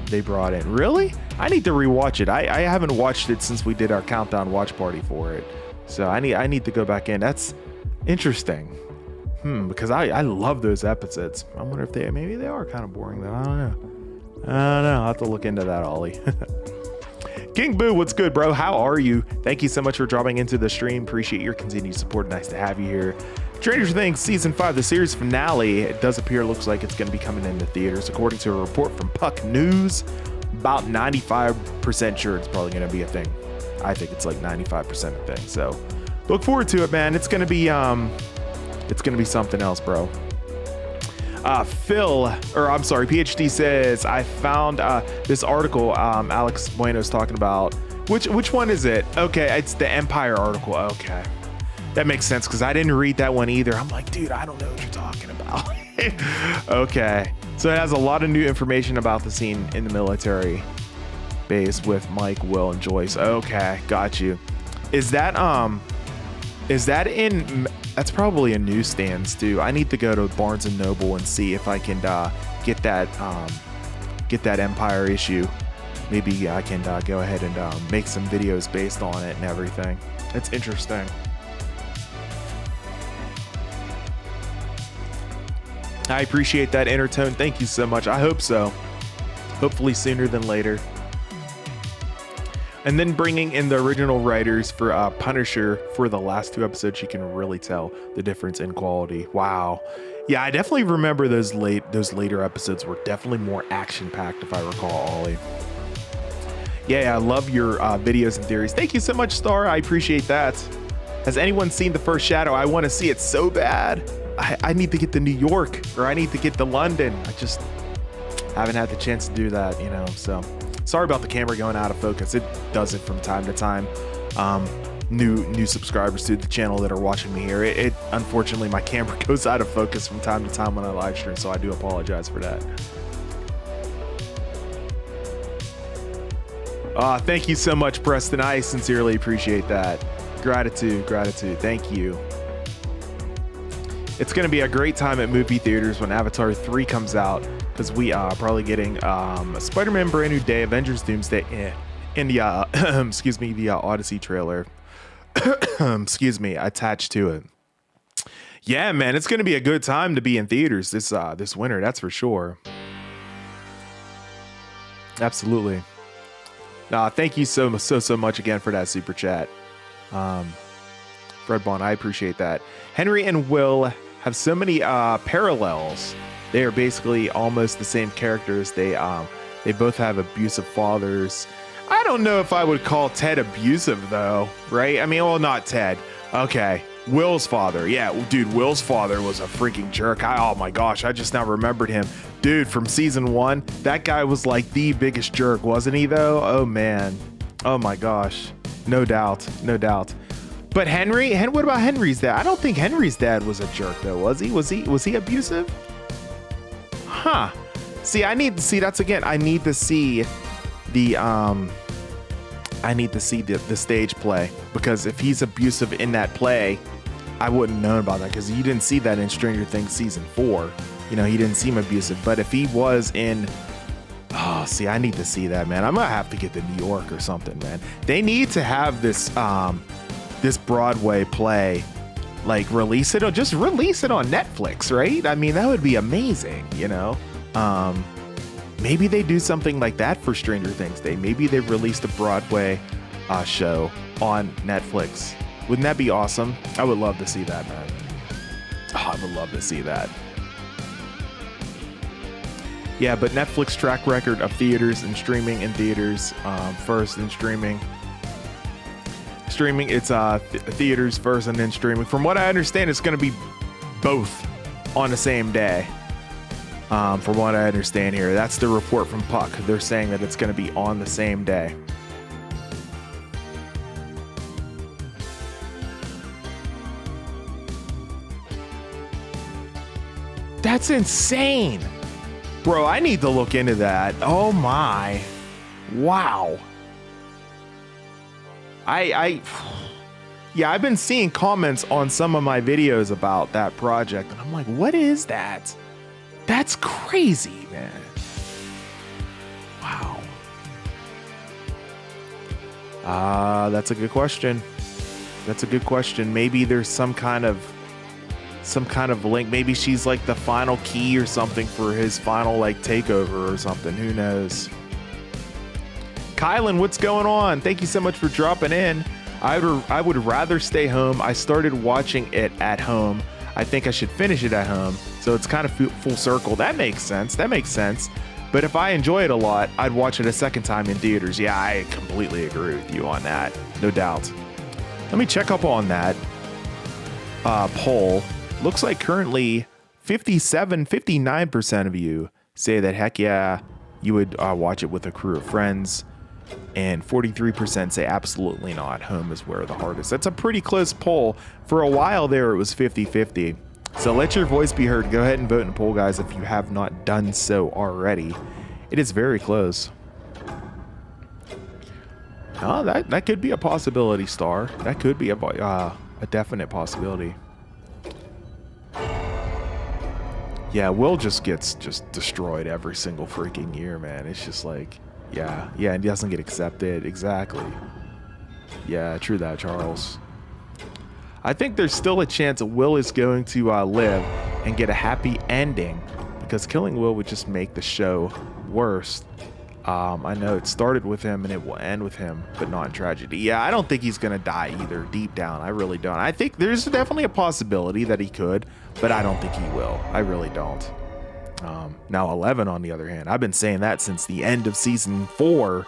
Speaker 1: they brought in. Really? I need to rewatch it. I haven't watched it since we did our countdown watch party for it. So I need to go back in. That's interesting. Because I love those episodes. I wonder if maybe they are kind of boring though. I don't know. I'll have to look into that, Ollie. King Boo, what's good, bro? How are you? Thank you so much for dropping into the stream. Appreciate your continued support. Nice to have you here. Stranger Things Season 5, the series finale, it does appear, looks like it's going to be coming into theaters. According to a report from Puck News, about 95% sure it's probably going to be a thing. I think it's like 95% a thing. So look forward to it, man. It's going to be something else, bro. PhD says, I found this article Alex Bueno's talking about. Which one is it? Okay, it's the Empire article. Okay. That makes sense, because I didn't read that one either. I'm like, dude, I don't know what you're talking about. Okay. So it has a lot of new information about the scene in the military base with Mike, Will, and Joyce. Okay, got you. Is that in That's probably in newsstands too. I need to go to Barnes and Noble and see if I can get that Empire issue. Maybe I can go ahead and make some videos based on it and everything. It's interesting. I appreciate that, Intertone. Thank you so much. I hope so. Hopefully sooner than later. And then bringing in the original writers for Punisher for the last 2 episodes, you can really tell the difference in quality. Wow. Yeah, I definitely remember those later episodes were definitely more action-packed, if I recall, Ollie. Yeah, I love your videos and theories. Thank you so much, Star. I appreciate that. Has anyone seen The First Shadow? I want to see it so bad. I need to get to New York, or I need to get to London. I just haven't had the chance to do that, you know, so sorry about the camera going out of focus. It does it from time to time. New subscribers to the channel that are watching me here. It unfortunately, my camera goes out of focus from time to time when I live stream, so I do apologize for that. Thank you so much, Preston. I sincerely appreciate that. Gratitude. Thank you. It's going to be a great time at movie theaters when Avatar 3 comes out, because we are probably getting Spider-Man Brand New Day, Avengers Doomsday, and the excuse me, the Odyssey trailer excuse me, attached to it. Yeah, man, it's going to be a good time to be in theaters this winter, that's for sure. Absolutely. Thank you so much again for that super chat. Fred Bond, I appreciate that. Henry and Will have so many parallels. They are basically almost the same characters. They both have abusive fathers. I don't know if I would call Ted abusive though, right? I mean, well, not Ted. Okay, Will's father. Yeah, dude, Will's father was a freaking jerk. Oh my gosh, I just now remembered him. Dude, from season 1, that guy was like the biggest jerk, wasn't he though? Oh man. Oh my gosh. No doubt. But Henry, and what about Henry's dad? I don't think Henry's dad was a jerk though, was he? Was he abusive? Huh. See, I need to see, that's again, I need to see the stage play, because if he's abusive in that play, I wouldn't know about that, because you didn't see that in Stranger Things season 4. You know, he didn't seem abusive, but if he was in, oh, see, I need to see that, man. I'm gonna have to get to New York or something, man. They need to have this Broadway play, like release it on Netflix, right? I mean, that would be amazing, you know? Maybe they do something like that for Stranger Things Day. Maybe they released a Broadway show on Netflix. Wouldn't that be awesome? I would love to see that, man. Oh, I would love to see that. Yeah, but Netflix track record of theaters and streaming in theaters first, and streaming. Streaming, it's theaters first and then streaming. From what I understand, it's going to be both on the same day. From what I understand here, that's the report from Puck. They're saying that it's going to be on the same day. That's insane. Bro, I need to look into that. Oh my. Wow. Yeah, I've been seeing comments on some of my videos about that project, and I'm like, what is that? That's crazy, man. Wow. That's a good question. That's a good question. Maybe there's some kind of link. Maybe she's like the final key or something for his final like takeover or something. Who knows? Kylan, what's going on? Thank you so much for dropping in. I would rather stay home. I started watching it at home. I think I should finish it at home. So it's kind of full circle. That makes sense. But if I enjoy it a lot, I'd watch it a second time in theaters. Yeah, I completely agree with you on that. No doubt. Let me check up on that poll. Looks like currently 59% of you say that heck yeah, you would watch it with a crew of friends. And 43% say absolutely not. Home is where the heart is. That's a pretty close poll. For a while there, it was 50-50. So let your voice be heard. Go ahead and vote in the poll, guys, if you have not done so already. It is very close. Oh, that could be a possibility, Star. That could be a definite possibility. Yeah, Will just gets just destroyed every single freaking year, man. It's just like, yeah, and he doesn't get accepted. Exactly. Yeah, true that, Charles. I think there's still a chance Will is going to live and get a happy ending, because killing Will would just make the show worse. I know it started with him and it will end with him, but not in tragedy. Yeah, I don't think he's going to die either, deep down. I really don't. I think there's definitely a possibility that he could, but I don't think he will. I really don't. Now 11, on the other hand, I've been saying that since the end of season 4,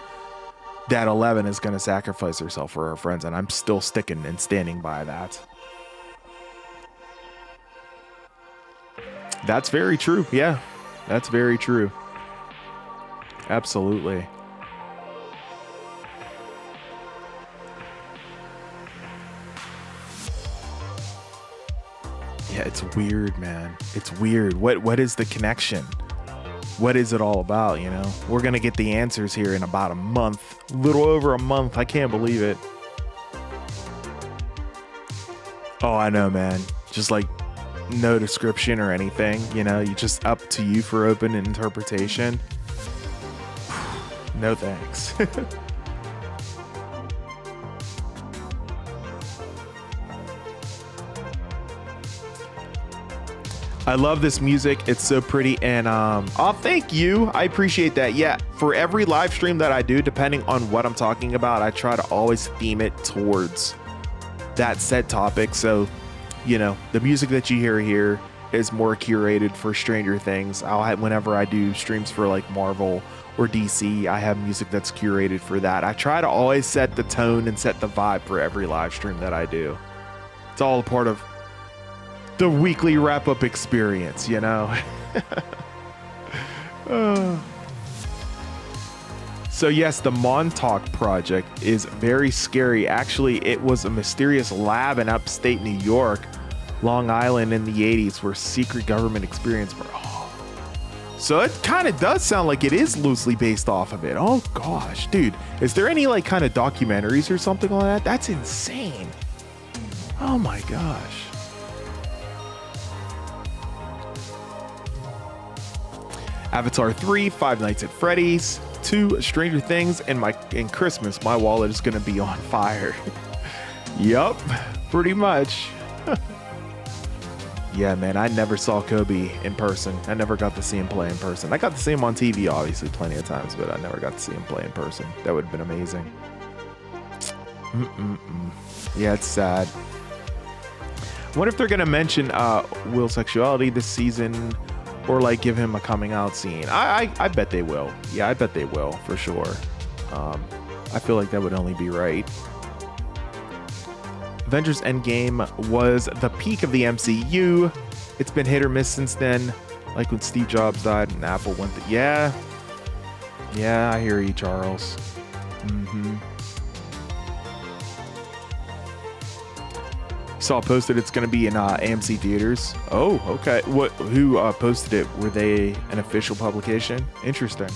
Speaker 1: that 11 is going to sacrifice herself for her friends, and I'm still sticking and standing by that. That's very true. Yeah, that's very true. Absolutely. Yeah, it's weird, man. It's weird. What is the connection? What is it all about, you know? We're gonna get the answers here in about a month. A little over a month. I can't believe it. Oh, I know, man. Just like no description or anything, you know? You just up to you for open interpretation. No thanks. I love this music. It's so pretty. And oh, thank you. I appreciate that. Yeah, for every live stream that I do, depending on what I'm talking about, I try to always theme it towards that said topic. So, you know, the music that you hear here is more curated for Stranger Things. I'll have, whenever I do streams for like Marvel or DC, I have music that's curated for that. I try to always set the tone and set the vibe for every live stream that I do. It's all a part of the weekly wrap-up experience, you know? So yes, the Montauk Project is very scary. Actually, it was a mysterious lab in upstate New York, Long Island in the 80s, where secret government experience were. So it kind of does sound like it is loosely based off of it. Oh gosh, dude. Is there any like kind of documentaries or something on that? That's insane. Oh my gosh. Avatar 3, Five Nights at Freddy's, 2, Stranger Things, and Christmas, my wallet is gonna be on fire. Yup, pretty much. Yeah, man, I never saw Kobe in person. I never got to see him play in person. I got to see him on TV, obviously, plenty of times, but I never got to see him play in person. That would have been amazing. Yeah, it's sad. I wonder if they're going to mention Will's sexuality this season, or like give him a coming out scene. I bet they will. Yeah, I bet they will, for sure. I feel like that would only be right. Avengers Endgame was the peak of the MCU. It's been hit or miss since then, like when Steve Jobs died and Apple went to... Yeah, I hear you, Charles. Saw posted it's going to be in AMC theaters. Oh, okay. Who posted it? Were they an official publication? Interesting.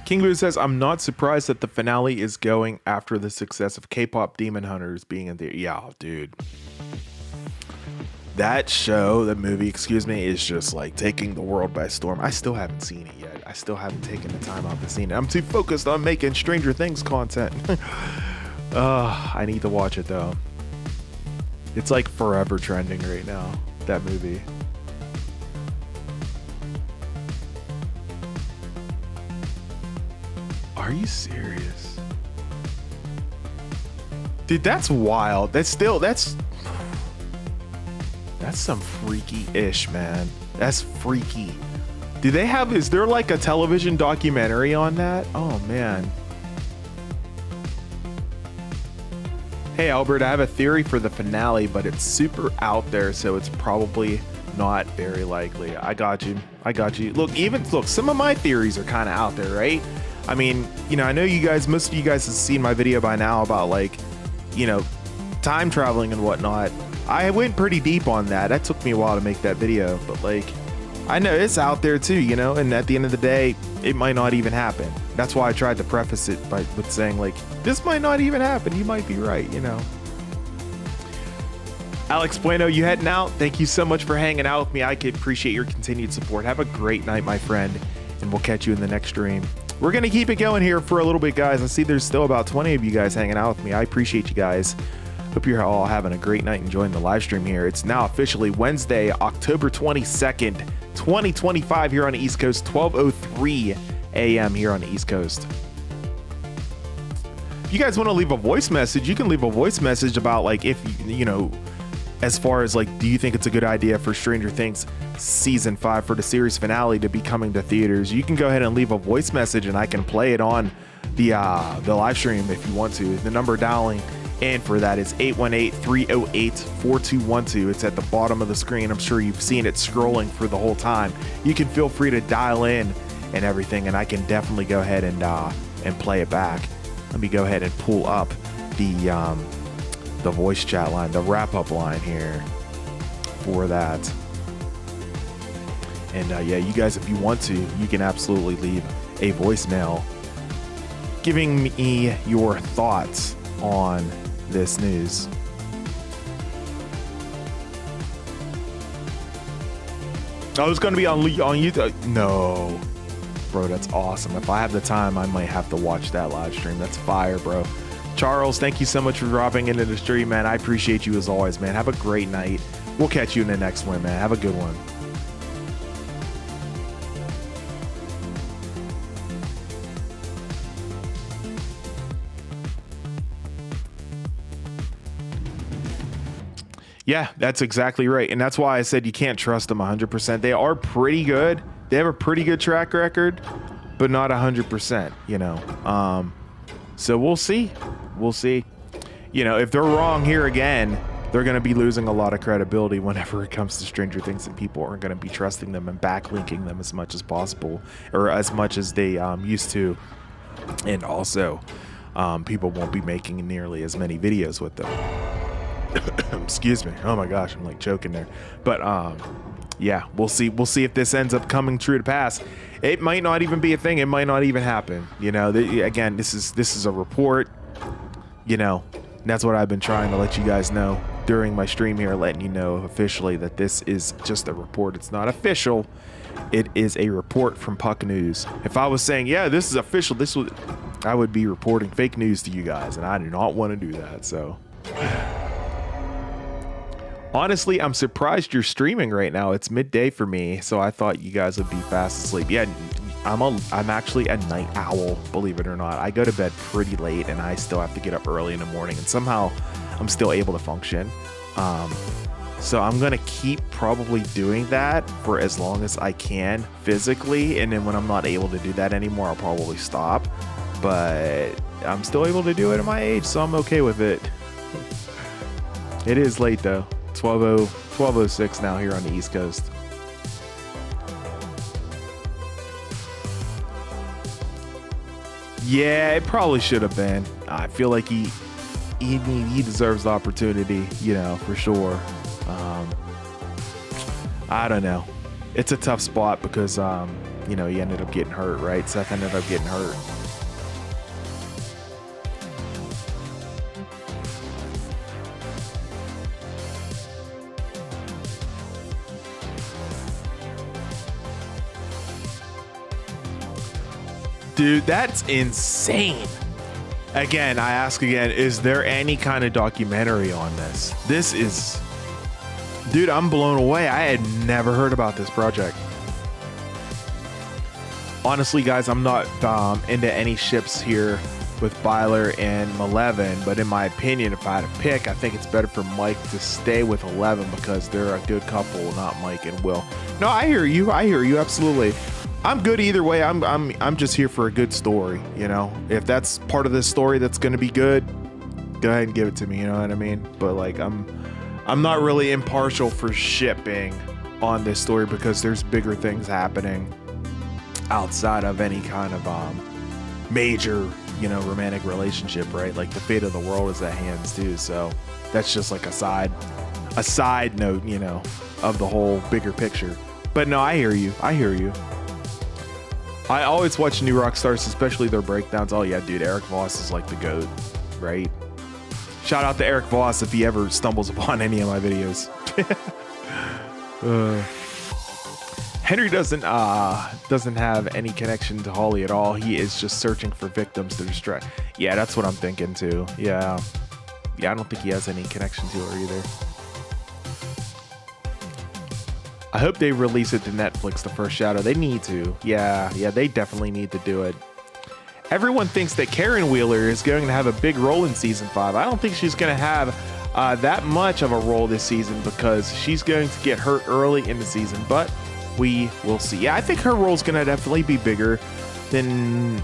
Speaker 1: King Boo says, I'm not surprised that the finale is going after the success of K-pop Demon Hunters being in there. Yeah, dude. That show, the movie, excuse me, is just like taking the world by storm. I still haven't seen it yet. I still haven't taken the time out to see it. I'm too focused on making Stranger Things content. I need to watch it though. It's like forever trending right now, that movie. Are you serious? Dude, that's wild. That's some freaky-ish, man. That's freaky. Is there like a television documentary on that? Oh, man. Hey, Albert, I have a theory for the finale, but it's super out there, so it's probably not very likely. I got you. Look, some of my theories are kind of out there, right? I mean, you know, I know most of you guys have seen my video by now about like, you know, time traveling and whatnot. I went pretty deep on that. That took me a while to make that video, but like, I know it's out there too, you know, and at the end of the day, it might not even happen. That's why I tried to preface it with saying, like, this might not even happen. You might be right, you know. Alex Bueno, you heading out? Thank you so much for hanging out with me. I could appreciate your continued support. Have a great night, my friend, and we'll catch you in the next stream. We're going to keep it going here for a little bit, guys. I see there's still about 20 of you guys hanging out with me. I appreciate you guys. Hope you're all having a great night enjoying the live stream here. It's now officially Wednesday, October 22nd, 2025 here on the East Coast, 12:03 a.m. here on the East Coast. If you guys want to leave a voice message, you can leave a voice message about, like, if, you know, as far as, like, do you think it's a good idea for Stranger Things season 5 for the series finale to be coming to theaters? You can go ahead and leave a voice message and I can play it on the live stream if you want to. The number dialing in for that is 818-308-4212. It's at the bottom of the screen. I'm sure you've seen it scrolling for the whole time. You can feel free to dial in and everything, and I can definitely go ahead and play it back. Let me go ahead and pull up the voice chat line, the wrap-up line here for that. And yeah, you guys, if you want to, you can absolutely leave a voicemail giving me your thoughts on this news. Oh, it's going to be on YouTube. No, bro, that's awesome. If I have the time, I might have to watch that live stream. That's fire, bro. Charles, thank you so much for dropping into the stream, man. I appreciate you as always, man. Have a great night. We'll catch you in the next one, man. Have a good one. Yeah, that's exactly right. And that's why I said you can't trust them 100%. They are pretty good. They have a pretty good track record, but not 100%, you know. So we'll see. We'll see. You know, if they're wrong here again, they're going to be losing a lot of credibility whenever it comes to Stranger Things, and people aren't going to be trusting them and backlinking them as much as possible, or as much as they used to. And also, people won't be making nearly as many videos with them. Excuse me. Oh my gosh, I'm like choking there. But yeah, we'll see. We'll see if this ends up coming true to pass. It might not even be a thing. It might not even happen. You know, again, this is a report. You know, that's what I've been trying to let you guys know during my stream here, letting you know officially that this is just a report. It's not official. It is a report from Puck News. If I was saying, yeah, this is official, I would be reporting fake news to you guys, and I do not want to do that. So honestly, I'm surprised you're streaming right now. It's midday for me, so I thought you guys would be fast asleep. Yeah, I'm actually a night owl, believe it or not. I go to bed pretty late, and I still have to get up early in the morning, and somehow I'm still able to function. So I'm gonna keep probably doing that for as long as I can physically, and then when I'm not able to do that anymore, I'll probably stop. But I'm still able to do it at my age, so I'm okay with it. It is late though. 12:06 now here on the East Coast. Yeah, it probably should have been. I feel like he deserves the opportunity, you know, for sure. I don't know. It's a tough spot because, you know, he ended up getting hurt, right? Seth ended up getting hurt. Dude, that's insane. Again, I ask again, is there any kind of documentary on this? This is... Dude, I'm blown away. I had never heard about this project. Honestly, guys, I'm not into any ships here with Byler and Malevin, but in my opinion, if I had to pick, I think it's better for Mike to stay with 11 because they're a good couple, not Mike and Will. No, I hear you. I hear you. Absolutely. I'm good either way. I'm just here for a good story, you know. If that's part of this story that's going to be good, go ahead and give it to me, you know what I mean? But like I'm not really impartial for shipping on this story because there's bigger things happening outside of any kind of major, you know, romantic relationship, right? Like the fate of the world is at hand too. So that's just like a side note, you know, of the whole bigger picture. But no, I hear you. I hear you. I always watch New Rock Stars, especially their breakdowns. Oh yeah, dude, Eric Voss is like the GOAT, right? Shout out to Eric Voss if he ever stumbles upon any of my videos. Henry doesn't have any connection to Holly at all. He is just searching for victims to distract. Yeah, that's what I'm thinking too. Yeah, I don't think he has any connection to her either. I hope they release it to Netflix, The First Shadow. They need to. Yeah, they definitely need to do it. Everyone thinks that Karen Wheeler is going to have a big role in season 5. I don't think she's going to have that much of a role this season because she's going to get hurt early in the season, but we will see. Yeah, I think her role is going to definitely be bigger than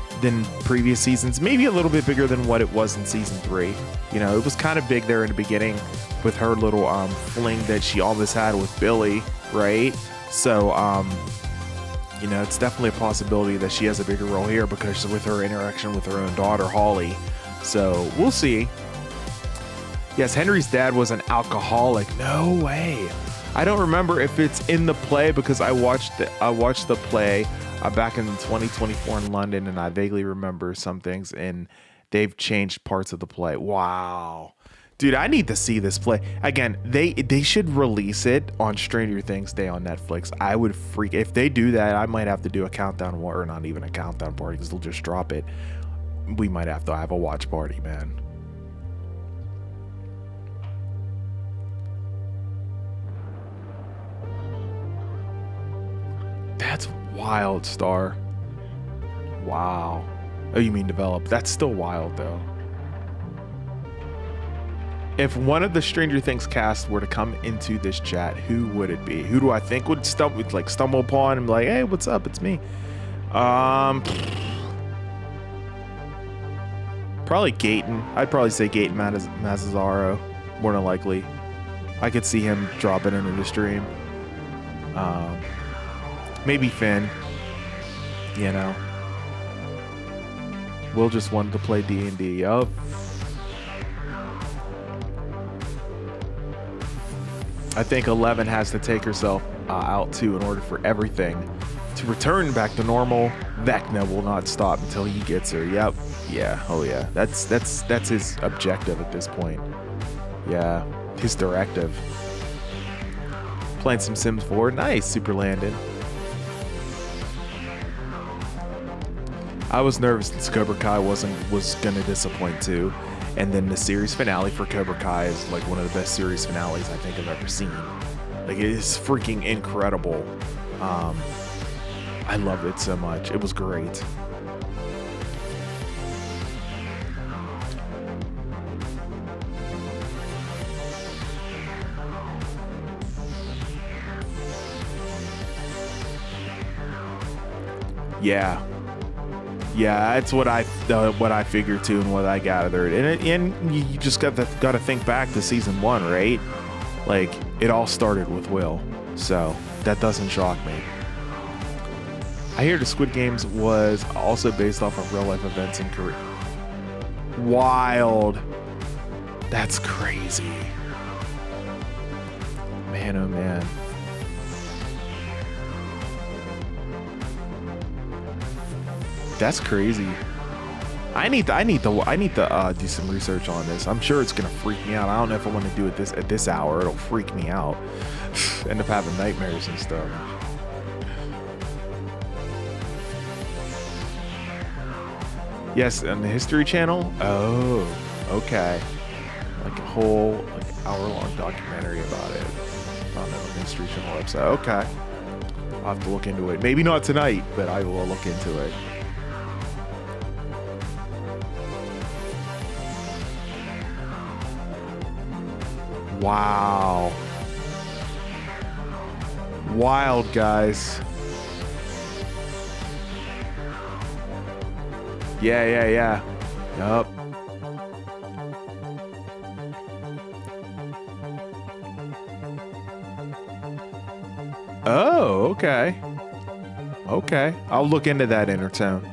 Speaker 1: previous seasons. Maybe a little bit bigger than what it was in season 3. You know, it was kind of big there in the beginning with her little fling that she almost had with Billy, right? So, you know, it's definitely a possibility that she has a bigger role here because with her interaction with her own daughter, Holly. So we'll see. Yes, Henry's dad was an alcoholic. No way. I don't remember if it's in the play because I watched the play back in 2024 in London, and I vaguely remember some things, and they've changed parts of the play. Wow. Dude, I need to see this play. Again, they should release it on Stranger Things Day on Netflix. I would freak. If they do that, I might have to do a countdown, or not even a countdown party because they'll just drop it. We might have to have a watch party, man. That's wild, Star. Wow. Oh, you mean develop. That's still wild, though. If one of the Stranger Things cast were to come into this chat, who would it be? Who do I think would stumble upon and be like, hey, what's up? It's me. Probably Gaten. I'd probably say Gaten Mazzaro, more than likely. I could see him dropping into the stream. Maybe Finn. You know. Will just wanted to play D&D. Yup. I think 11 has to take herself out too in order for everything to return back to normal. Vecna will not stop until he gets her. Yep. Yeah. Oh yeah. That's his objective at this point. Yeah. His directive. Playing some Sims 4. Nice. Super Landon. I was nervous that Cobra Kai was gonna disappoint too. And then the series finale for Cobra Kai is like one of the best series finales I think I've ever seen. Like, it is freaking incredible. I loved it so much. It was great. Yeah. Yeah, that's what I figured too, and what I gathered, and you just got to think back to season 1, right? Like, it all started with Will, so that doesn't shock me. I hear the Squid Games was also based off of real life events in Korea. Wild. That's crazy. Man, oh man. That's crazy. I need to do some research on this. I'm sure it's gonna freak me out. I don't know if I want to do it at this hour. It'll freak me out. End up having nightmares and stuff. Yes, on the History Channel. Oh, okay. Like a whole hour-long documentary about it on the History Channel website. Okay, I'll have to look into it. Maybe not tonight, but I will look into it. Wow. Wild, guys. Yeah. Yup. Oh, okay. Okay. I'll look into that, Intertone.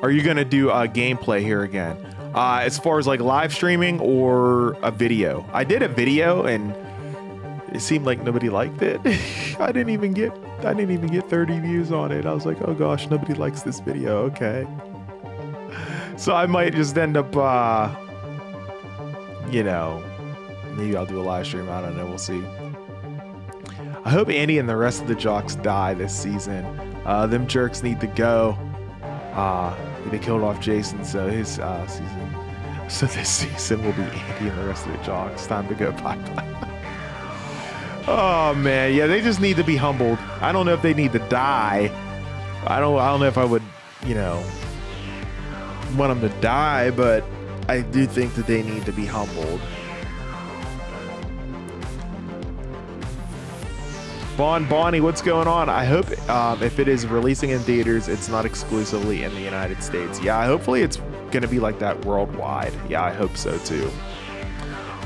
Speaker 1: Are you going to do gameplay here again? As far as like live streaming or a video? I did a video and it seemed like nobody liked it. I didn't even get 30 views on it. I was like, oh gosh, nobody likes this video. Okay. So I might just end up, you know, maybe I'll do a live stream. I don't know. We'll see. I hope Andy and the rest of the jocks die this season. Them jerks need to go. They killed off Jason, so his season. So this season will be Andy and the rest of the jocks. Time to go bye-bye. Oh man, yeah, they just need to be humbled. I don't know if they need to die. I don't know if I would, you know, want them to die, but I do think that they need to be humbled. Bonnie, what's going on? I hope if it is releasing in theaters, it's not exclusively in the United States. Yeah, hopefully it's gonna be like that worldwide. Yeah, I hope so too.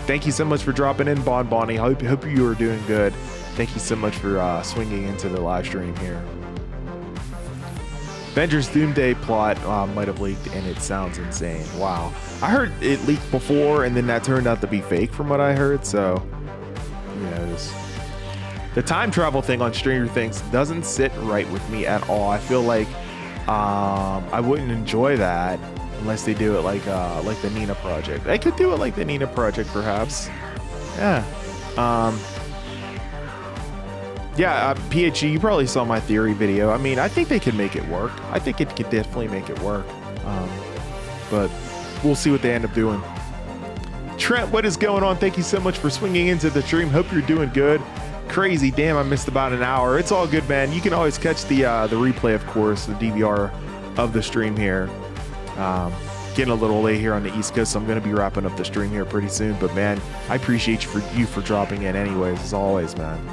Speaker 1: Thank you so much for dropping in, Bonnie. Hope you are doing good. Thank you so much for swinging into the live stream here. Avengers Doomsday plot might have leaked, and it sounds insane. Wow. I heard it leaked before, and then that turned out to be fake from what I heard, so who knows. The time travel thing on Stranger Things doesn't sit right with me at all. I feel like I wouldn't enjoy that unless they do it like the Nina Project. They could do it like the Nina Project, perhaps. Yeah. PHG, you probably saw my theory video. I mean, I think they could make it work. I think it could definitely make it work. But we'll see what they end up doing. Trent, what is going on? Thank you so much for swinging into the stream. Hope you're doing good. Crazy, damn, I missed about an hour. It's all good, man. You can always catch the replay, of course, the DVR of the stream here. Getting a little late here on the East Coast, so I'm going to be wrapping up the stream here pretty soon. But man, I appreciate you for dropping in anyways, as always, man.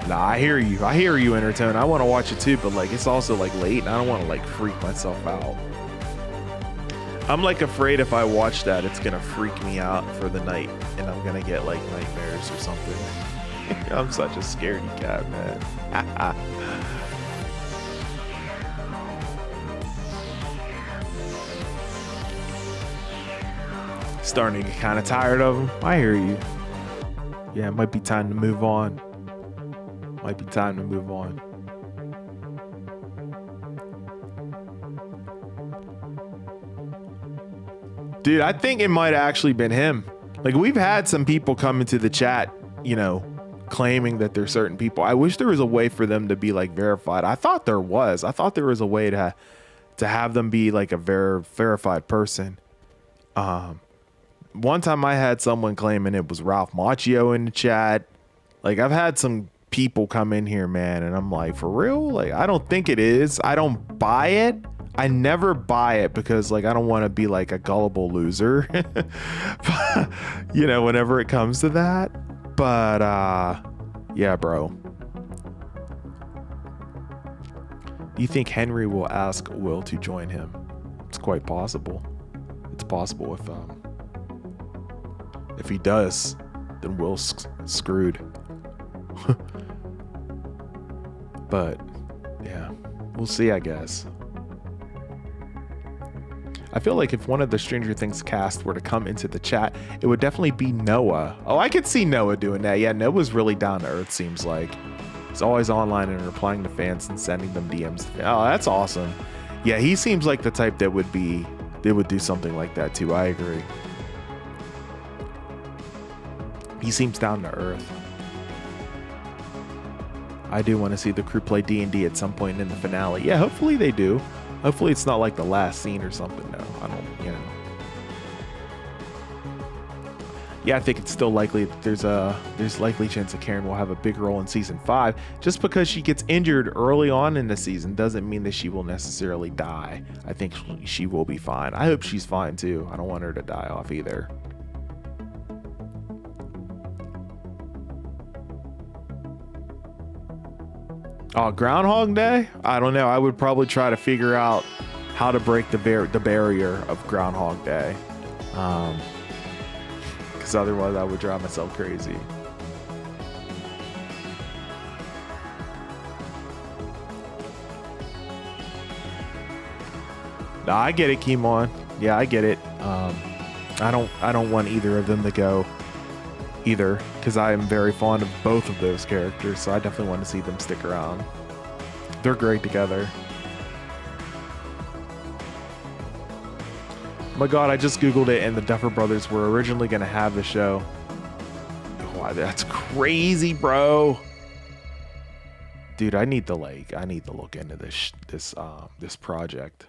Speaker 1: Nah, I hear you, Intertone. I want to watch it too, but like it's also like late, and I don't want to like freak myself out. I'm like afraid if I watch that, it's gonna freak me out for the night, and I'm gonna get like nightmares or something. I'm such a scaredy cat, man. Starting to get kind of tired of them. I hear you. Yeah, it might be time to move on. Dude, I think it might have actually been him. Like, we've had some people come into the chat, you know, claiming that there's certain people. I wish there was a way for them to be like verified. I thought there was. I thought there was a way to have them be like a verified person. One time I had someone claiming it was Ralph Macchio in the chat. Like, I've had some people come in here, man, and I'm like, for real? Like, I don't think it is. I don't buy it. I never buy it because like I don't want to be like a gullible loser. You know, whenever it comes to that. But yeah, bro. Do you think Henry will ask Will to join him? It's quite possible. It's possible if he does, then Will's screwed. But yeah, we'll see, I guess. I feel like if one of the Stranger Things cast were to come into the chat, it would definitely be Noah. Oh, I could see Noah doing that. Yeah, Noah's really down to earth, seems like. He's always online and replying to fans and sending them DMs. Oh, that's awesome. Yeah, he seems like the type that would do something like that too. I agree. He seems down to earth. I do want to see the crew play D&D at some point in the finale. Yeah, hopefully they do. Hopefully it's not like the last scene or something. No, I don't, you know. Yeah, I think it's still likely that there's likely chance that Karen will have a big role in season 5. Just because she gets injured early on in the season doesn't mean that she will necessarily die. I think she will be fine. I hope she's fine too. I don't want her to die off either. Oh, Groundhog Day? I don't know. I would probably try to figure out how to break the barrier of Groundhog Day. Because otherwise I would drive myself crazy. Nah, I get it, Kimon. Yeah, I get it. I don't want either of them to go either, because I am very fond of both of those characters, so I definitely want to see them stick around. They're great together. Oh my god, I just googled it and the Duffer Brothers were originally going to have the show. Wow, that's crazy, bro. Dude, I need to look into this project.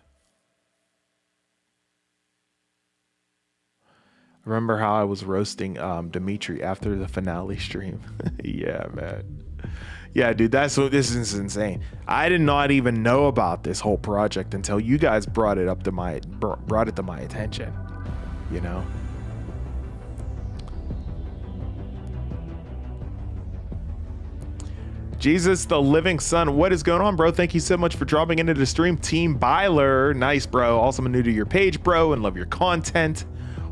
Speaker 1: Remember how I was roasting Dimitri after the finale stream? Yeah, man. Yeah, dude, this is insane. I did not even know about this whole project until you guys brought it to my attention, you know? Jesus, the living son. What is going on, bro? Thank you so much for dropping into the stream. Team Byler. Nice, bro. Also, I'm new to your page, bro, and love your content.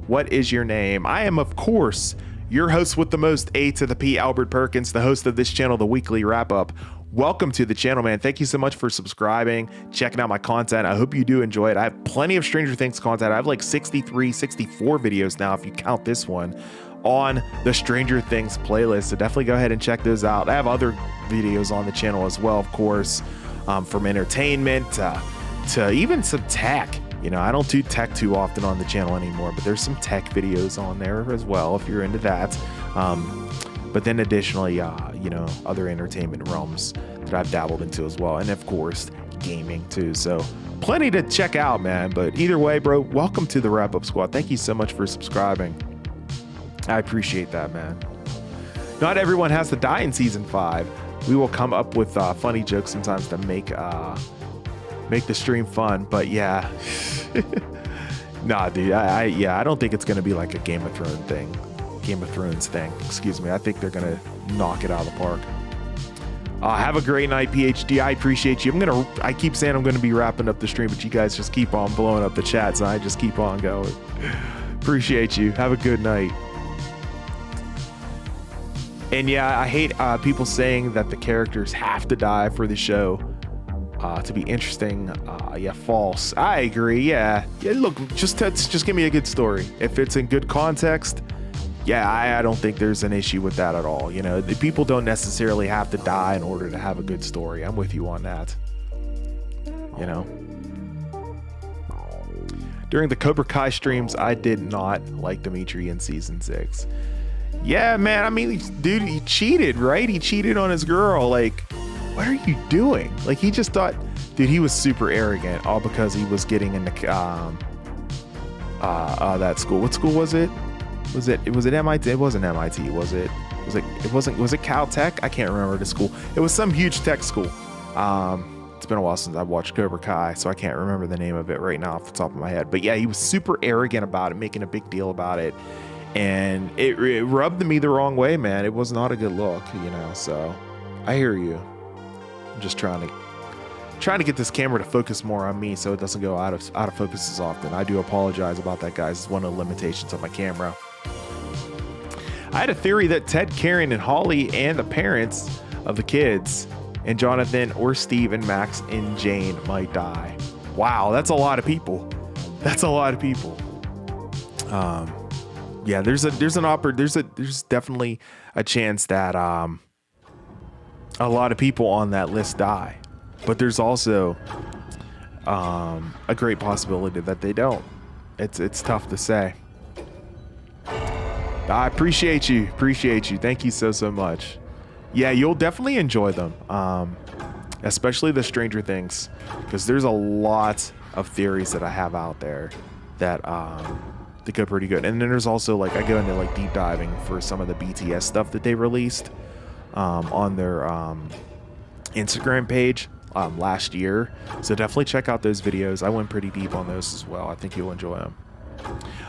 Speaker 1: What is your name? I am, of course, your host with the most, A to the P, Albert Perkins, the host of this channel, the weekly wrap up. Welcome to the channel, man. Thank you so much for subscribing, checking out my content. I hope you do enjoy it. I have plenty of Stranger Things content. I have like 63, 64 videos now, if you count this one, on the Stranger Things playlist. So definitely go ahead and check those out. I have other videos on the channel as well, of course, from entertainment to even some tech. You know, I don't do tech too often on the channel anymore, but there's some tech videos on there as well if you're into that. But then additionally, you know, other entertainment realms that I've dabbled into as well. And of course, gaming too. So plenty to check out, man. But either way, bro, welcome to the Wrap Up Squad. Thank you so much for subscribing. I appreciate that, man. Not everyone has to die in season 5. We will come up with funny jokes sometimes to make the stream fun. But yeah, nah, dude, I don't think it's gonna be like a Game of Thrones thing. Excuse me. I think they're gonna knock it out of the park. Have a great night, PhD. I appreciate you. I keep saying I'm gonna be wrapping up the stream, but you guys just keep on blowing up the chat, so I just keep on going. Appreciate you. Have a good night. And yeah, I hate people saying that the characters have to die for the show to be interesting. Yeah, false. I agree. Yeah, look, just give me a good story. If it's in good context, yeah, I don't think there's an issue with that at all. You know, the people don't necessarily have to die in order to have a good story. I'm with you on that. You know, during the Cobra Kai streams, I did not like Dimitri in season 6. Yeah, man. I mean, dude, he cheated, right? He cheated on his girl. Like, what are you doing? Like, he just thought, dude, he was super arrogant, all because he was getting into that school. What school was it? Was it MIT? It wasn't MIT, was it? Was it Caltech? I can't remember the school. It was some huge tech school. It's been a while since I've watched Cobra Kai, so I can't remember the name of it right now off the top of my head. But yeah, he was super arrogant about it, making a big deal about it. And it rubbed me the wrong way, man. It was not a good look, you know, so I hear you. I'm just trying to get this camera to focus more on me so it doesn't go out of focus as often. I do apologize about that, guys. It's one of the limitations of my camera. I had a theory that Ted, Karen, and Holly and the parents of the kids and Jonathan or Steve and Max and Jane might die. Wow, that's a lot of people. That's a lot of people. Yeah, there's definitely a chance that a lot of people on that list die, but there's also a great possibility that they don't. It's tough to say. I appreciate you. Thank you so much. Yeah, you'll definitely enjoy them, especially the Stranger Things, because there's a lot of theories that I have out there that they go pretty good. And then there's also, like, I go into like deep diving for some of the BTS stuff that they released on their Instagram page last year. So definitely check out those videos. I went pretty deep on those as well. I think you'll enjoy them.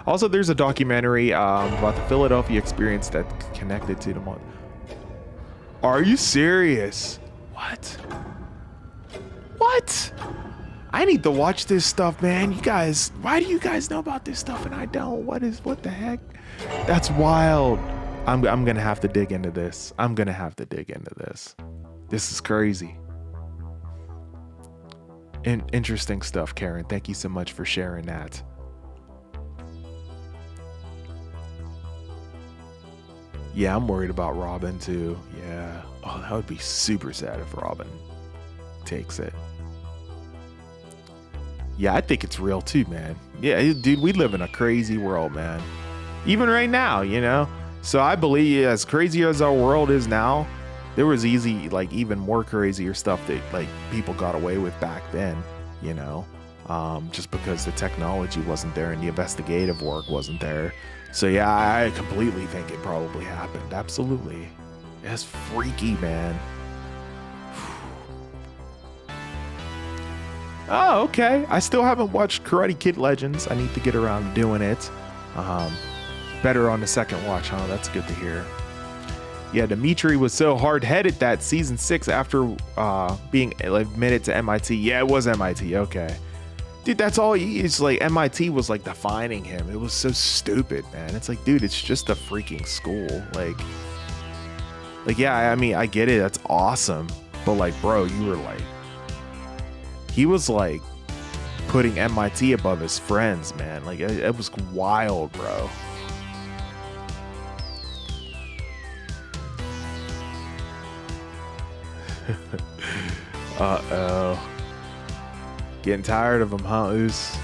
Speaker 1: Also, there's a documentary about the Philadelphia experience that connected to them. Are you serious? What? I need to watch this stuff, man. You guys, why do you guys know about this stuff and I don't? What the heck? That's wild. I'm gonna have to dig into this. This is crazy. Interesting stuff, Karen. Thank you so much for sharing that. Yeah, I'm worried about Robin too. Yeah. Oh, that would be super sad if Robin takes it. Yeah, I think it's real too, man. Yeah, dude, we live in a crazy world, man. Even right now, you know? So I believe as crazy as our world is now, there was even more crazier stuff that like people got away with back then, you know? Just because the technology wasn't there and the investigative work wasn't there. So yeah, I completely think it probably happened. Absolutely. That's freaky, man. Oh, okay. I still haven't watched Karate Kid Legends. I need to get around to doing it. Better on the second watch, huh? That's good to hear. Yeah, Dimitri was so hard-headed that season 6 after being admitted to MIT. Yeah, it was MIT. Okay. Dude, that's all it's like. MIT was like defining him. It was so stupid, man. It's like, dude, it's just a freaking school. Like yeah, I mean, I get it. That's awesome. But like, bro, he was like putting MIT above his friends, man. Like it was wild, bro. Uh-oh. Getting tired of him, huh, Oos?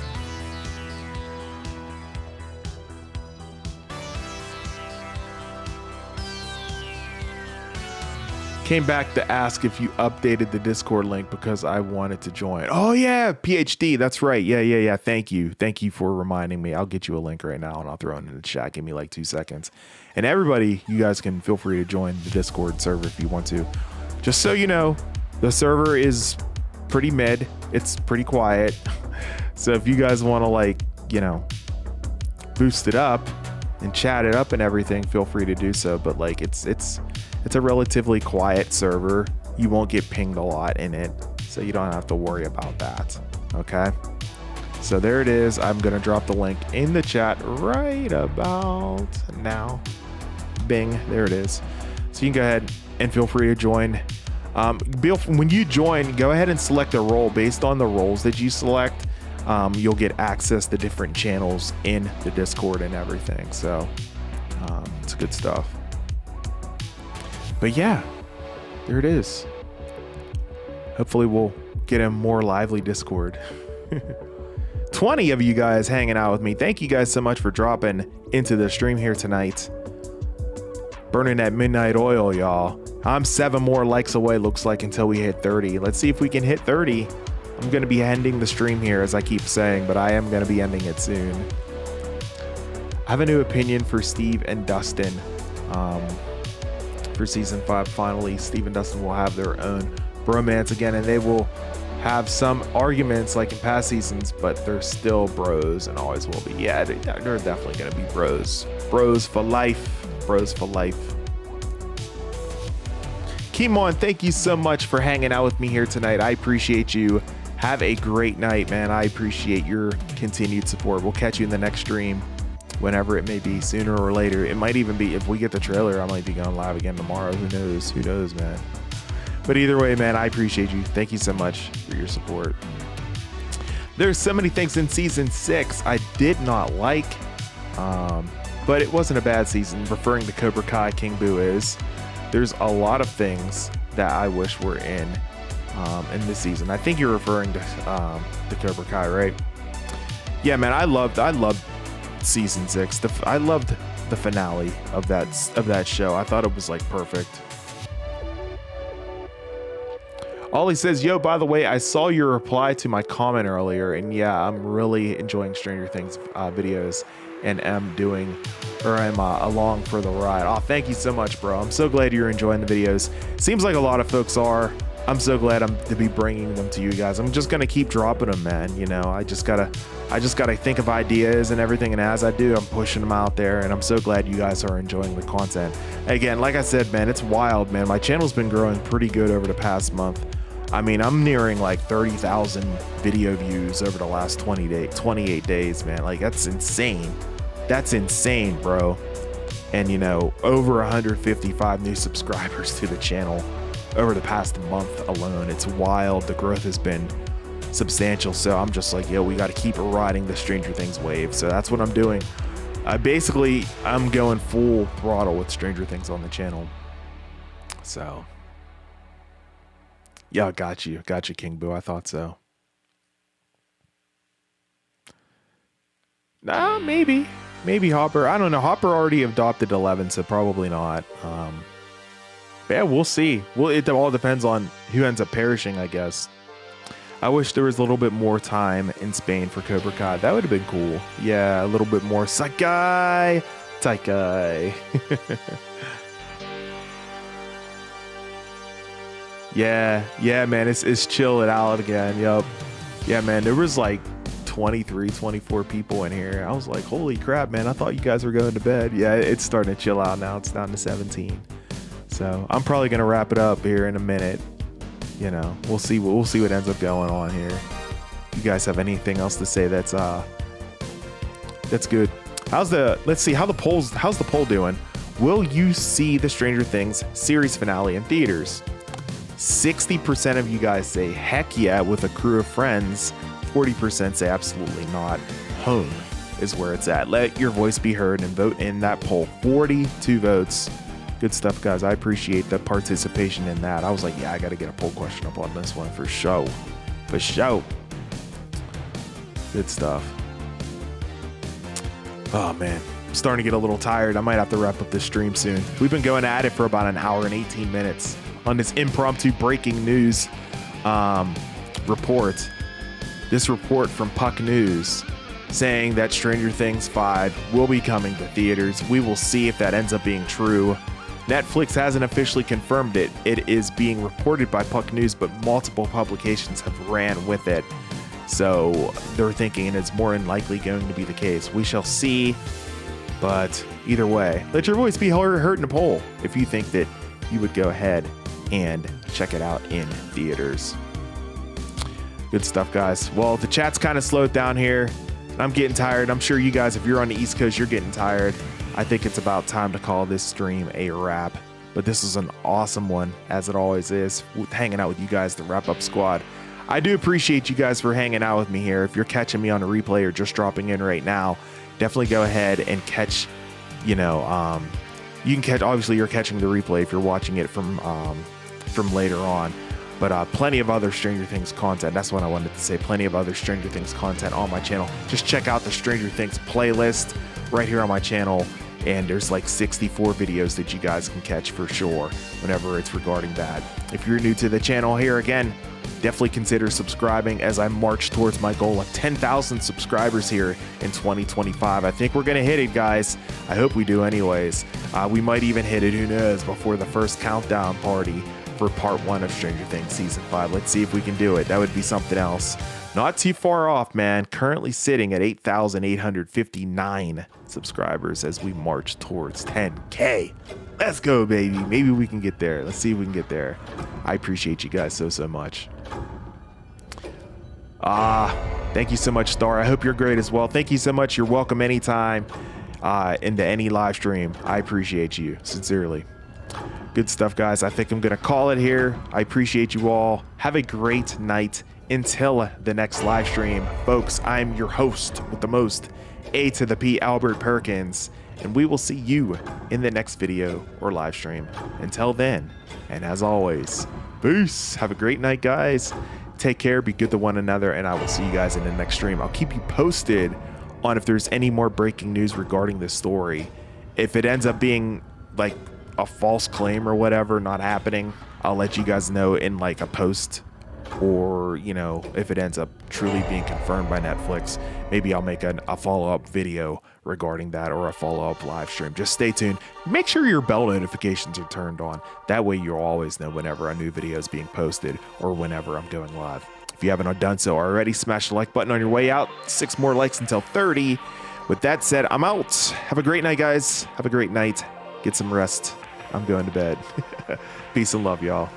Speaker 1: Came back to ask if you updated the Discord link because I wanted to join. Oh yeah, PhD, that's right. Yeah. Thank you for reminding me. I'll get you a link right now and I'll throw it in the chat. Give me like 2 seconds. And everybody, you guys can feel free to join the Discord server if you want to. Just so you know, the server is pretty mid. It's pretty quiet. So if you guys want to like, you know, boost it up and chat it up and everything, feel free to do so. But like it's a relatively quiet server. You won't get pinged a lot in it, so you don't have to worry about that. Okay. So there it is. I'm going to drop the link in the chat right about now. Bing. There it is. So you can go ahead and feel free to join. When you join, go ahead and select a role. Based on the roles that you select, you'll get access to different channels in the Discord and everything. So it's good stuff. But yeah, there it is. Hopefully we'll get a more lively Discord. 20 of you guys hanging out with me. Thank you guys so much for dropping into the stream here tonight. Burning that midnight oil, y'all. I'm 7 more likes away, looks like, until we hit 30. Let's see if we can hit 30. I'm going to be ending the stream here, as I keep saying, but I am going to be ending it soon. I have a new opinion for Steve and Dustin. For season 5, finally, Steve and Dustin will have their own bromance again, and they will have some arguments like in past seasons, but they're still bros and always will be. Yeah, they're definitely going to be bros. Bros for life. Bros for life. Kimon, thank you so much for hanging out with me here tonight. I appreciate you. Have a great night, man. I appreciate your continued support. We'll catch you in the next stream, whenever it may be, sooner or later. It might even be, if we get the trailer, I might be going live again tomorrow. Who knows, man. But either way, man, I appreciate you. Thank you so much for your support. There's so many things in season 6 I did not like, but it wasn't a bad season. Referring to Cobra Kai, King Boo is. There's a lot of things that I wish were in this season. I think you're referring to Cobra Kai, right? Yeah, man, I loved season 6. I loved the finale of that show. I thought it was like perfect. Ollie says, yo, by the way, I saw your reply to my comment earlier, and yeah, I'm really enjoying Stranger Things videos, and am along for the ride. Oh, thank you so much, bro. I'm so glad you're enjoying the videos. Seems like a lot of folks are. I'm so glad to be bringing them to you guys. I'm just gonna keep dropping them, man. You know, I just gotta think of ideas and everything, and as I do, I'm pushing them out there, and I'm so glad you guys are enjoying the content. Again, like I said, man, it's wild, man. My channel's been growing pretty good over the past month. I mean, I'm nearing like 30,000 video views over the last 28 days, man. Like, that's insane. That's insane, bro. And, you know, over 155 new subscribers to the channel over the past month alone. It's wild. The growth has been substantial. So I'm just like, yo, we got to keep riding the Stranger Things wave. So that's what I'm doing. Basically, I'm going full throttle with Stranger Things on the channel. So, yeah, got you, King Boo. I thought so. Maybe Hopper. I don't know. Hopper already adopted 11, so probably not. Yeah, we'll see. Well, it all depends on who ends up perishing, I guess. I wish there was a little bit more time in Spain for Cobra Kai. That would have been cool. Yeah, a little bit more Sakai. Yeah, man, it's chill it out again. Yup. Yeah, man, there was like 23, 24 people in here. I was like, holy crap, man, I thought you guys were going to bed. Yeah, it's starting to chill out now. It's down to 17. So I'm probably going to wrap it up here in a minute. You know, we'll see what ends up going on here. You guys have anything else to say that's good? How's the poll doing? Will you see the Stranger Things series finale in theaters? 60% of you guys say heck yeah with a crew of friends. 40% say absolutely not. Home is where it's at. Let your voice be heard and vote in that poll. 42 votes. Good stuff, guys. I appreciate the participation in that. I was like, yeah, I got to get a poll question up on this one for show. For show. Good stuff. Oh, man. I'm starting to get a little tired. I might have to wrap up this stream soon. We've been going at it for about an hour and 18 minutes on this impromptu breaking news report. This report from Puck News saying that Stranger Things 5 will be coming to theaters. We will see if that ends up being true. Netflix hasn't officially confirmed it. It is being reported by Puck News, but multiple publications have ran with it. So they're thinking it's more than likely going to be the case. We shall see. But either way, let your voice be heard in a poll if you think that you would go ahead and check it out in theaters. Good stuff, guys. Well, the chat's kind of slowed down here. I'm getting tired. I'm sure you guys, if you're on the East Coast, you're getting tired. I think it's about time to call this stream a wrap. But this was an awesome one, as it always is, hanging out with you guys, the wrap-up squad. I do appreciate you guys for hanging out with me here. If you're catching me on a replay or just dropping in right now, definitely go ahead and catch, you can catch, obviously you're catching the replay if you're watching it from later on. But plenty of other Stranger Things content. That's what I wanted to say. Plenty of other Stranger Things content on my channel. Just check out the Stranger Things playlist right here on my channel. And there's like 64 videos that you guys can catch for sure whenever it's regarding that. If you're new to the channel here again, definitely consider subscribing as I march towards my goal of 10,000 subscribers here in 2025. I think we're going to hit it, guys. I hope we do anyways. We might even hit it, who knows, before the first countdown party for part 1 of Stranger Things season 5. Let's see if we can do it. That would be something else. Not too far off, man. Currently sitting at 8,859 subscribers as we march towards 10K. Let's go, baby. Maybe we can get there. Let's see if we can get there. I appreciate you guys so much. Thank you so much, Star. I hope you're great as well. Thank you so much. You're welcome anytime into any live stream. I appreciate you sincerely. Good stuff, guys. I think I'm going to call it here. I appreciate you all. Have a great night. Until the next live stream, folks, I'm your host with the most, A to the P, Albert Perkins, and we will see you in the next video or live stream. Until then, and as always, peace. Have a great night, guys. Take care, be good to one another, and I will see you guys in the next stream. I'll keep you posted on if there's any more breaking news regarding this story. If it ends up being like a false claim or whatever, not happening, I'll let you guys know in like a post. Or, if it ends up truly being confirmed by Netflix, maybe I'll make a follow-up video regarding that or a follow-up live stream. Just stay tuned. Make sure your bell notifications are turned on. That way you'll always know whenever a new video is being posted or whenever I'm going live. If you haven't done so already, smash the like button on your way out. 6 more likes until 30. With that said, I'm out. Have a great night, guys. Have a great night. Get some rest. I'm going to bed. Peace and love, y'all.